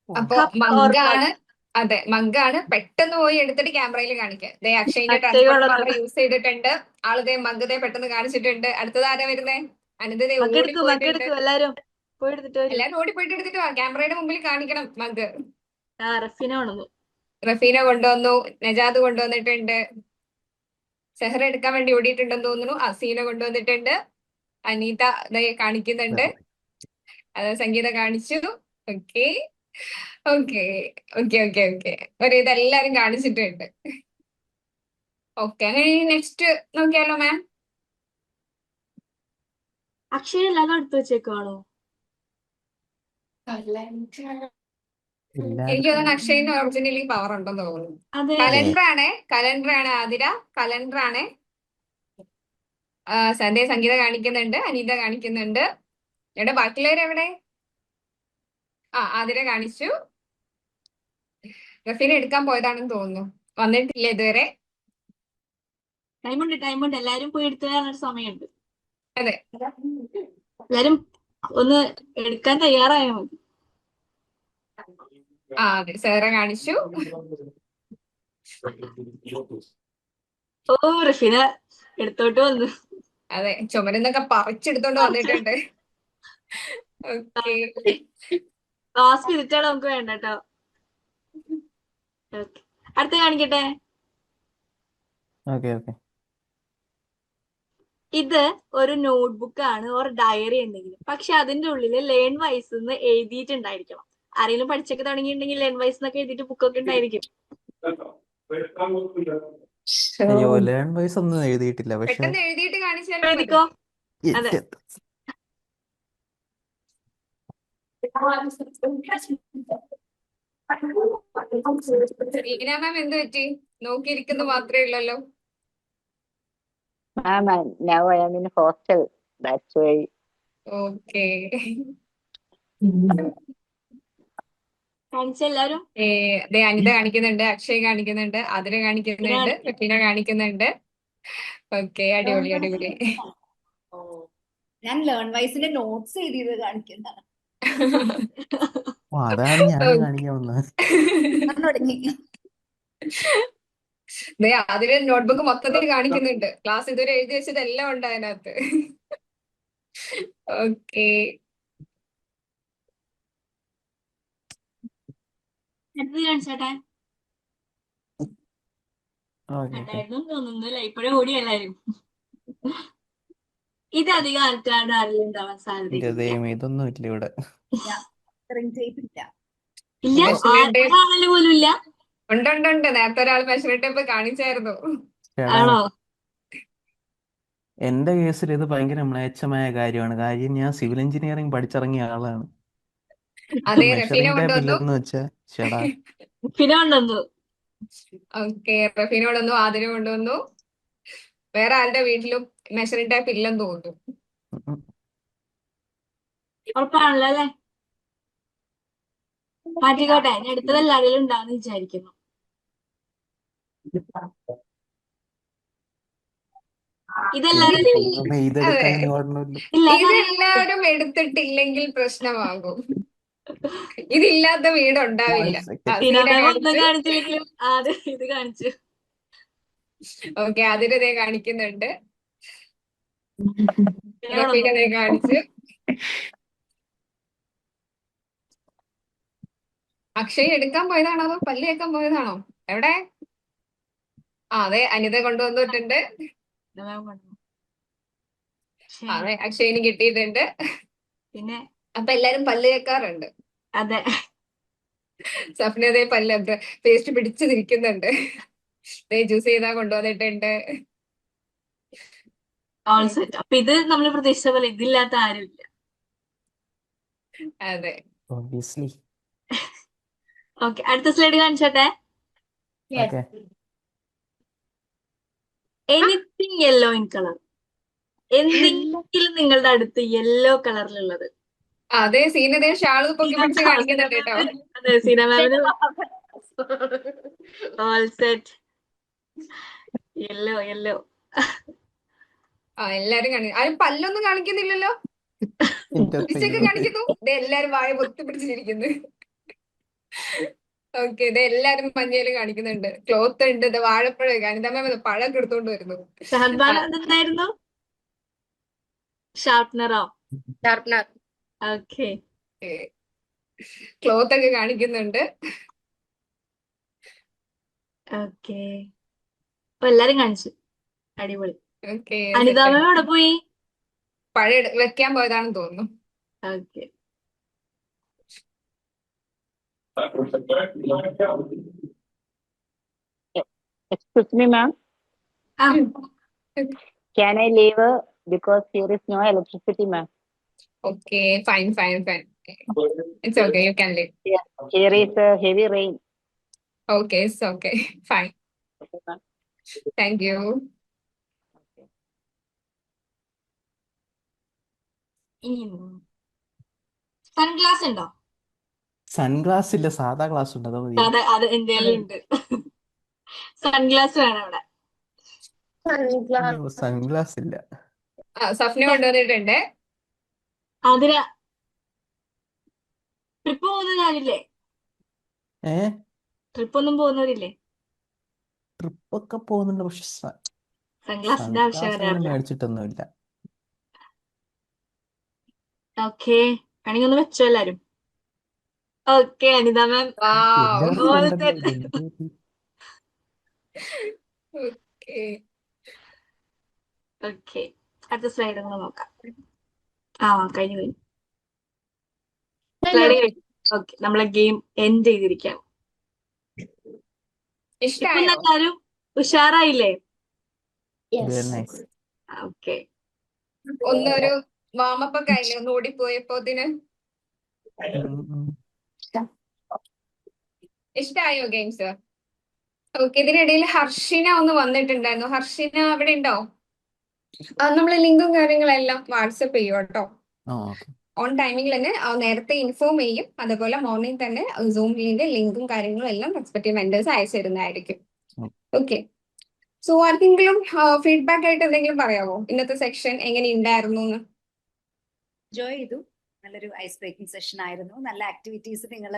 അപ്പൊ കപ്പ് or മഗ്ഗാണ്. mug? അതെ, മഗ്ഗാണ്. പെട്ടെന്ന് പോയി എടുത്തിട്ട് ക്യാമറയിൽ കാണിക്കുക. ദേ അക്ഷയിന്റെ അക്ഷയ് ട്രാൻസ്പോർട്ട് കൊള്ളാം. പവർ യൂസ് ചെയ്തിട്ടുണ്ട്. ആളിതേ മഗ്ഗതേ പെട്ടെന്ന് കാണിച്ചിട്ടുണ്ട്. അടുത്തത് ആരാ വരുന്നേ? അനിതേ മഗ് എടുക്കൂ, മഗ് ഓടിപ്പോയിട്ടുണ്ട്. എടുക്കൂ, എല്ലാരും പോയി എടുത്തിട്ട് വരൂ. എല്ലാരും ഓടിപ്പോയിട്ട് എടുത്തിട്ട് വാ, ക്യാമറയുടെ മുമ്പിൽ കാണിക്കണം മഗ്. ആ റഫീന ഉണന്നു. റഫീന കൊണ്ടുവന്നു, നജാദ് കൊണ്ടുവന്നിട്ടുണ്ട്, സെഹ്റ എടുക്കാൻ വേണ്ടി ഓടിയിട്ടുണ്ടെന്ന് തോന്നുന്നു. അസീന കൊണ്ടുവന്നിട്ടുണ്ട്, അനീത ദേ കാണിക്കുന്നുണ്ട്, അത് സംഗീത കാണിച്ചു. Okay okay okay okay okay, ഒരു ഇതെല്ലാരും കാണിച്ചിട്ടുണ്ട്. ഓക്കെ, അങ്ങനെ നെക്സ്റ്റ് നോക്കിയാലോ മാം? അക്ഷയ് എല്ലാതും എടുത്തു വെച്ചേക്കുവാണോ? എനിക്ക് തോന്നുന്നു അക്ഷയിന് ഒറിജിനലി പവർ ഉണ്ടെന്ന് തോന്നുന്നു. അതെ, കലണ്ടർ ആണ് ആതിര, കലണ്ടർ ആണ്. സന്ധ്യ സംഗീത കാണിക്കുന്നുണ്ട്, അനീത കാണിക്കുന്നുണ്ട്. എവിടെ ബാക്കിയുള്ളവർ എവിടെ? ആതിര കാണിച്ചു. റഫീന എടുക്കാൻ പോയതാണെന്ന് തോന്നുന്നു, വന്നിട്ടില്ല ഇതുവരെ. ടൈമുണ്ട്, എല്ലാരും പോയി എടുത്തു തരാനൊരു സമയമുണ്ട്. അതെ, എല്ലാരും ഒന്ന് എടുക്കാൻ തയ്യാറായാൽ മതി. അതെ, സെഹ്റ കാണിച്ചു. ഓ റഫീന എടുത്തോട്ട് വന്നു. അതെ, ചുമരുന്നൊക്കെ പറിച്ചെടുത്തോണ്ട് വന്നിട്ടുണ്ട്. ഓക്കെ, ലാസ്റ്റ് വിസിറ്റാണ് നമുക്ക് വേണ്ട കേട്ടോ. ഓക്കെ, അടുത്ത കാണിക്കട്ടെ. Okay okay. ഇത് ഒരു നോട്ട്ബുക്ക് ആണ്, ഒരു ഡയറി എന്തെങ്കിലും. പക്ഷെ അതിന്റെ ഉള്ളിൽ ലേൺ വൈസ് എന്ന് എഴുതിയിട്ടുണ്ടായിരിക്കണം. ആരെങ്കിലും പഠിച്ചൊക്കെ തുടങ്ങിയിട്ടുണ്ടെങ്കിൽ ലേൺ വൈസ് എന്നൊക്കെ എഴുതിയിട്ട് ബുക്കൊക്കെ ഉണ്ടായിരിക്കും. അയ്യോ, ലേൺ വൈസ് ഒന്നും എഴുതിയിട്ടില്ല. പക്ഷെ പെട്ടെന്ന് എഴുതിയിട്ട് കാണിച്ചാലോ? എഴുതിക്കോ. അതെ, ഈന മാം എന്ത് പറ്റി? നോക്കിയിരിക്കുന്നു മാത്രമേ ഉള്ളല്ലോ. Ma'am, now I am in hostel. That's why. Okay, കാണിച്ച എല്ലാവരും ദേ അനിത കാണിക്കുന്നുണ്ട്, അക്ഷയ് കാണിക്കുന്നുണ്ട്, ആതിര കാണിക്കുന്നുണ്ട്, റഫീന കാണിക്കുന്നുണ്ട്. ഓക്കെ, അടിപൊളി അടിപൊളി. ഓ, ഞാൻ ലേൺ വൈസിന്റെ നോട്ട്സ് എഴുതിയത് കാണിക്കുന്നതാണ്. ഓ അതാണ് ഞാനും കാണിക്കാൻ വന്നത്. തുടങ്ങി. ദേ അതിന് നോട്ട്ബുക്ക് മൊത്തത്തിൽ കാണിക്കുന്നുണ്ട്. ക്ലാസ് ഇതുവരെ എഴുതി വെച്ചതെല്ലാം ഉണ്ട് അതിനകത്ത്. ഓക്കെ, അടുത്തത് കാണിച്ചേട്ടെ. Okay okay. കണ്ടായിരുന്നു തോന്നുന്നു അല്ലെ, ഇപ്പോഴും ഓടി എല്ലാരും. ഇത് അധികം ആൾക്കാരുടെ അറിവിൽ ഉണ്ടാവാൻ എന്റെ സാധ്യതയില്ല. ദൈവം ഇതൊന്നും ഇല്ല ഇവിടെ. ഇത്രയും ചെയ്തില്ല. ഇല്ല, മെഷർമെന്റ് ആള് പോലും ഇല്ല. ഉണ്ട് ഉണ്ട് ഉണ്ട്. നേരത്തെ ഒരാൾ മെഷർമെന്റ് ടേപ്പ് കാണിച്ചായിരുന്നു. ചേടാ, ആണോ? എന്റെ കേസിൽ ഇത് ഭയങ്കര മ്ലേച്ഛമായ കാര്യമാണ്. കാര്യം ഞാൻ സിവിൽ എഞ്ചിനീയറിംഗ് പഠിച്ചിറങ്ങിയ ആളാണ്. അതെ, റഫീന മെഷറിംഗ് ടേപ്പ് കൊണ്ടുവന്നു. ഇല്ലെന്ന് വെച്ചാ ചേടാ. പിന്നെ കൊണ്ടുവന്നു. ഓക്കെ, റഫീന കൊണ്ടുവന്നു, ആതിര കൊണ്ടുവന്നു. വേറെ ആരുടെ വീട്ടിലും മെഷറിംഗ് ടേപ്പ് ഇല്ലെന്ന് തോന്നുന്നു. ഉം. ഉറപ്പാണല്ലോ അല്ലെ? മാറ്റിക്കോട്ടെ, ഇനി അടുത്തത് എല്ലാവരിലും ഉണ്ടാവുന്ന വിചാരിക്കുന്നു. ഇതെല്ലാരും ദൈവമേ, അതെ, ഇതെടുക്കാൻ ഇനി ഓടണമല്ലോ. ഇല്ല, ഇതെല്ലാവരും എടുത്തിട്ടില്ലെങ്കിൽ പ്രശ്നമാകും. ഇതില്ലാത്ത വീട് ഉണ്ടാവില്ല. One second. സീന ഒന്നും കാണിച്ചു. കാണിച്ചില്ലെങ്കിലും ആദ്യം ഇത് കാണിച്ചു. ഓക്കെ, ആതിര ദേ കാണിക്കുന്നുണ്ട്, പിന്നെ റഫീന കൊണ്ടുവന്നു. ദേ കാണിച്ചു. അക്ഷയ് എടുക്കാൻ പോയതാണോ അതോ പല്ല് കേൾക്കാൻ പോയതാണോ? എവിടെ? അതെ, അനിത കൊണ്ടുവന്നിട്ടുണ്ട്. ഇതെല്ലാം കൊണ്ടുവന്നു. അതെ, അക്ഷയിന് കിട്ടിയിട്ടുണ്ട്. പിന്നെ അപ്പൊ എല്ലാരും പല്ല് കേൾക്കാറുണ്ട്. അതെ, സഫ്നതേ പല്ല് പേസ്റ്റ് പിടിച്ചു നിൽക്കുന്നുണ്ട്. ജ്യൂസ് ചെയ്താ കൊണ്ടുവന്നിട്ടുണ്ട്. All set. അപ്പൊ ഇത് നമ്മൾ പ്രതീക്ഷിച്ച പോലെ ഇതില്ലാത്ത ആരുമില്ല. അതെ, Obviously. ഓക്കെ, അടുത്ത സ്ലൈഡ് കാണിച്ചോട്ടെ. Okay. Anything yellow in colour. എന്തെങ്കിലും നിങ്ങളുടെ അടുത്ത് യെല്ലോ കളറിലുള്ളത്. അതെ, സീനതേ ഷാള് പൊക്കി പിടിച്ച് കാണിക്കുന്നുണ്ട് കേട്ടോ. അതെ, സീന മാമിന് ഓൾ സെറ്റ്. Yellow yellow. എല്ലാരും ആരും പല്ലൊന്നും കാണിക്കുന്നില്ലല്ലോ. എന്റെ പിടിച്ചൊക്കെ ദൈവമേ. കാണിക്കുന്നു. ഇത് എല്ലാരും വായ പൊത്തി പിടിച്ചിരിക്കുന്നു. ഓക്കെ, ഇത് എല്ലാരും മഞ്ഞയില് കാണിക്കുന്നുണ്ട്. ക്ലോത്ത് ഉണ്ട്, ഇത് വാഴപ്പഴം, അനിതമ്മ പഴമൊക്കെ എടുത്തോണ്ട് വരുന്നു. ഷഹബാൻ എന്തായിരുന്നു? ഷാർപ്നറോ? ഷാർപ്നർ. ഓക്കെ. ക്ലോത്ത് ഒക്കെ കാണിക്കുന്നുണ്ട്. ഓക്കെ, അപ്പൊ എല്ലാരും കാണിച്ചു. അടിപൊളി. ഓക്കെ, അനിതാമ എവിടെ പോയി? പഴം വെക്കാൻ പോയതാണെന്ന് തോന്നുന്നു. ഓക്കെ. Excuse me, ma'am. ആ, Can I leave because here is no electricity, ma'am? Okay, fine fine fine. It's okay, you can leave. Here is heavy rain. Okay, it's okay, fine. Okay, ma'am. Thank you. Sunglass ഉണ്ടോ? Sunglass ഇല്ല, സാധാ glass ഉണ്ട്. അതോ മതി. അതെ, അത് എന്റെ ഉണ്ട്. സൺഗ്ലാസ് വേണം ഇവിടെ. സൺഗ്ലാസ് ഇല്ല. സഫ്ന കൊണ്ടുവന്നിട്ടുണ്ട്. അതിന് ട്രിപ്പ് പോകുന്ന കാര്യമില്ലേ? ട്രിപ്പ് ഒന്നും പോകുന്നവരില്ലേ? ട്രിപ്പൊക്കെ പോകുന്നുണ്ട്, പക്ഷെ സൺഗ്ലാസിന്റെ ആവശ്യം സൺഗ്ലാസ് അങ്ങനെ വരാറില്ല. മേടിച്ചിട്ടൊന്നുമില്ല. ഓക്കെ, ആണെങ്കിൽ ഒന്ന് വെച്ചോ എല്ലാരും. ഓക്കെ, അനിത മാം എല്ലാവർക്കും ഓൾ ഉണ്ടല്ലോ സെറ്റ്. ഇത്. ഓക്കെ, ഓക്കെ, അടുത്ത സ്ലൈഡ് ഒന്ന് നോക്കാം. കഴിഞ്ഞു. സ്ലൈഡ് കഴിഞ്ഞു. ഓക്കെ, നമ്മളെ ഗെയിം എൻഡ് ചെയ്തിരിക്കാം. ഇപ്പൊ ഇഷ്ടായോ? എല്ലാരും ഉഷാറായില്ലേ? Very nice. ഓക്കെ. ഒന്നൊരു വാമപ്പ് ഒക്കെ ആയില്ലേ, ഒന്ന് ഓടിപ്പോയപ്പോത്തിന്. ഇഷ്ടായോ ഗെയിംസ്? ഓക്കെ, ഇതിനിടയിൽ ഹർഷിന ഒന്ന് വന്നിട്ടുണ്ടായിരുന്നു. ഹർഷിന അവിടെ ഉണ്ടോ? നമ്മൾ ലിങ്കും കാര്യങ്ങളെല്ലാം വാട്സപ്പ് ചെയ്യും കേട്ടോ. ഓൺ ടൈമിംഗിൽ തന്നെ നേരത്തെ ഇൻഫോം ചെയ്യും. അതുപോലെ മോർണിംഗ് തന്നെ സൂം മീറ്റിന്റെ ലിങ്കും കാര്യങ്ങളും എല്ലാം റെസ്പെക്റ്റീവ് വെൻഡേഴ്സ് അയച്ചു തരുന്നതായിരിക്കും. ഓക്കെ, സോ ആർക്കെങ്കിലും ഫീഡ്ബാക്ക് ആയിട്ട് എന്തെങ്കിലും പറയാമോ ഇന്നത്തെ സെക്ഷൻ എങ്ങനെ ഉണ്ടായിരുന്നു എന്ന്? എൻജോയ് ചെയ്തു. നല്ലൊരു ഐസ് ബ്രേക്കിംഗ് സെഷൻ ആയിരുന്നു. നല്ല ആക്ടിവിറ്റീസ് നിങ്ങൾ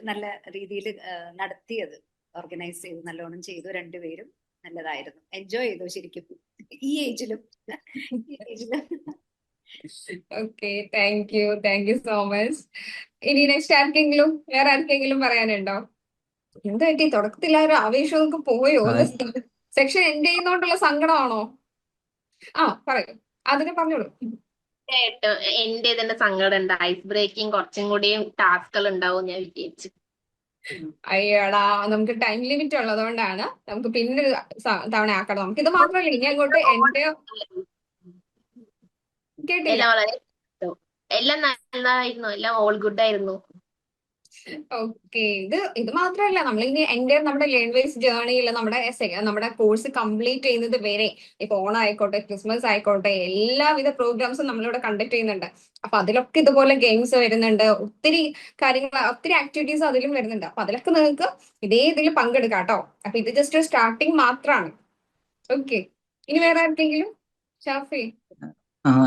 നല്ല രീതിയിൽ നടത്തിയത്, ഓർഗനൈസ് ചെയ്തു, നല്ലോണം ചെയ്തു. രണ്ടുപേരും നല്ലതായിരുന്നു. എൻജോയ് ചെയ്തു ശരിക്കും ഈ ഏജിലും. Okay, thank you so much. ഇനി നെക്സ്റ്റ് ആർക്കെങ്കിലും വേറെ ആർക്കെങ്കിലും പറയാനുണ്ടോ? എന്ത് പറ്റി തുടക്കത്തിൽ ആ ഒരു ആവേശമൊക്കെ പോയോ? സെക്ഷൻ എൻഡ് ചെയ്യുന്നോണ്ടുള്ള സങ്കടമാണോ? പറയൂ, അതിനെ പറഞ്ഞോളൂ. എന്റെ തന്നെ സങ്കടം ഉണ്ട്. ഐസ് ബ്രേക്കിംഗ് കുറച്ചും കൂടിയും ടാസ്കുകൾ ഉണ്ടാവും ഞാൻ വിചാരിച്ചു. അയ്യടാ, നമുക്ക് ടൈം ലിമിറ്റ് ഉള്ളതുകൊണ്ടാണ്. നമുക്ക് പിന്നെ തവണ ആക്കണം. നമുക്ക് ഇത് മാത്രമല്ല, ഇനി അങ്ങോട്ട് എന്റെ കേട്ടില്ല. എല്ലാം വളരെ എല്ലാം നല്ലതായിരുന്നു. എല്ലാം ഓൾ ഗുഡ് ആയിരുന്നു. ഓക്കെ, ഇത് മാത്രമല്ല, നമ്മൾ ഇനി നമ്മുടെ ലേൺ വൈസ് ജേർണിയിൽ നമ്മുടെ കോഴ്സ് കംപ്ലീറ്റ് ചെയ്യുന്നത് വരെ, ഇപ്പൊ ഓണം ആയിക്കോട്ടെ, ക്രിസ്മസ് ആയിക്കോട്ടെ, എല്ലാവിധ പ്രോഗ്രാംസും നമ്മളിവിടെ കണ്ടക്ട് ചെയ്യുന്നുണ്ട്. അപ്പൊ അതിലൊക്കെ ഇതുപോലെ ഗെയിംസ് വരുന്നുണ്ട്, ഒത്തിരി കാര്യങ്ങൾ, ഒത്തിരി ആക്ടിവിറ്റീസ് അതിലും വരുന്നുണ്ട്. അപ്പൊ അതിലൊക്കെ നിങ്ങൾക്ക് ഇതിൽ പങ്കെടുക്കാം കേട്ടോ. അപ്പൊ ഇത് ജസ്റ്റ് ഒരു സ്റ്റാർട്ടിങ് മാത്രമാണ്. ഓക്കെ, ഇനി വേറെ ആർക്കെങ്കിലും? ഷാഫി.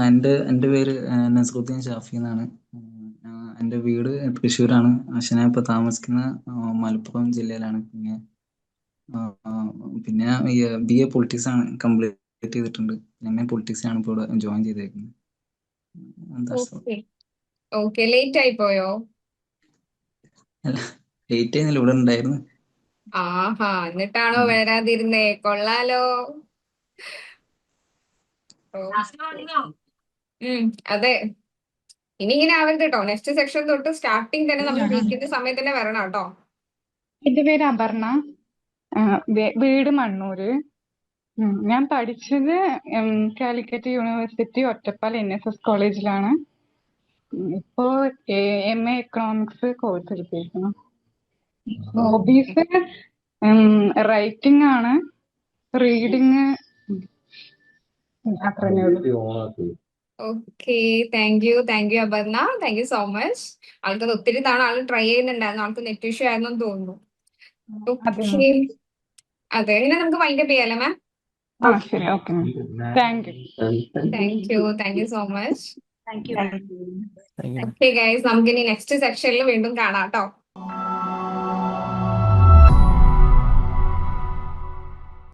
എൻ്റെ പേര് നസ്രുദ്ദീൻ ഷാഫി എന്നാണ്. എൻ്റെ വീട് തൃശ്ശൂരാണ്. പക്ഷെ ഞാൻ ഇപ്പോൾ താമസിക്കുന്ന മലപ്പുറം ജില്ലയിലാണ്. പിന്നെ BA പൊളിറ്റിക്സ് ആണ് കംപ്ലീറ്റ് ചെയ്തിട്ടുണ്ട്. MA പൊളിറ്റിക്സ് ആണ് ഇപ്പോൾ ഇവിടെ ജോയിൻ ചെയ്തേക്കുന്നത്. ഓക്കെ, ലേറ്റ് ആയി പോയോ? ലേറ്റ് ആയിരുന്നില്ല, ഇവിടെ ഉണ്ടായിരുന്നു. ആഹാ, എന്നിട്ടാണോ വരാതിരുന്നേ? കൊള്ളാലോ. അതെ, ഇനി ഇങ്ങനെ ആവരുത് കേട്ടോ. നെക്സ്റ്റ് സെക്ഷൻ തൊട്ട് സ്റ്റാർട്ടിങ് തന്നെ നമ്മൾ ജയിക്കുന്ന സമയത്ത് തന്നെ വരണം കേട്ടോ. എന്റെ പേര് അപർണ, വീട് മണ്ണൂര്. ഞാൻ പഠിച്ചത് കാലിക്കറ്റ് യൂണിവേഴ്സിറ്റി ഒറ്റപ്പാലം NSS കോളേജിലാണ്. ഇപ്പോ MA എക്കണോമിക്സ് കോഴ്സ് എടുത്തിരിക്കുന്നു. ഹോബീസ് റൈറ്റിംഗ് ആണ്, റീഡിങ്, അത്രേ ഉള്ളൂ. Okay, thank you Aparna, thank you so much. ആൾക്കത് ഒത്തിരി തവണ ആൾ ട്രൈ ചെയ്യുന്നുണ്ടായിരുന്നു. ആൾക്ക് നെറ്റ് ഇഷ്യൂ ആയിരുന്നു തോന്നുന്നു. ഓക്കെ, അതെ, ഇനി നമുക്ക് വൈൻഡപ്പ് ചെയ്യാലോ മാം? ശരി, okay, thank you so much. Thank you. Okay guys, നമുക്ക് ഇനി നെക്സ്റ്റ് സെക്ഷനിൽ വീണ്ടും കാണാം കേട്ടോ.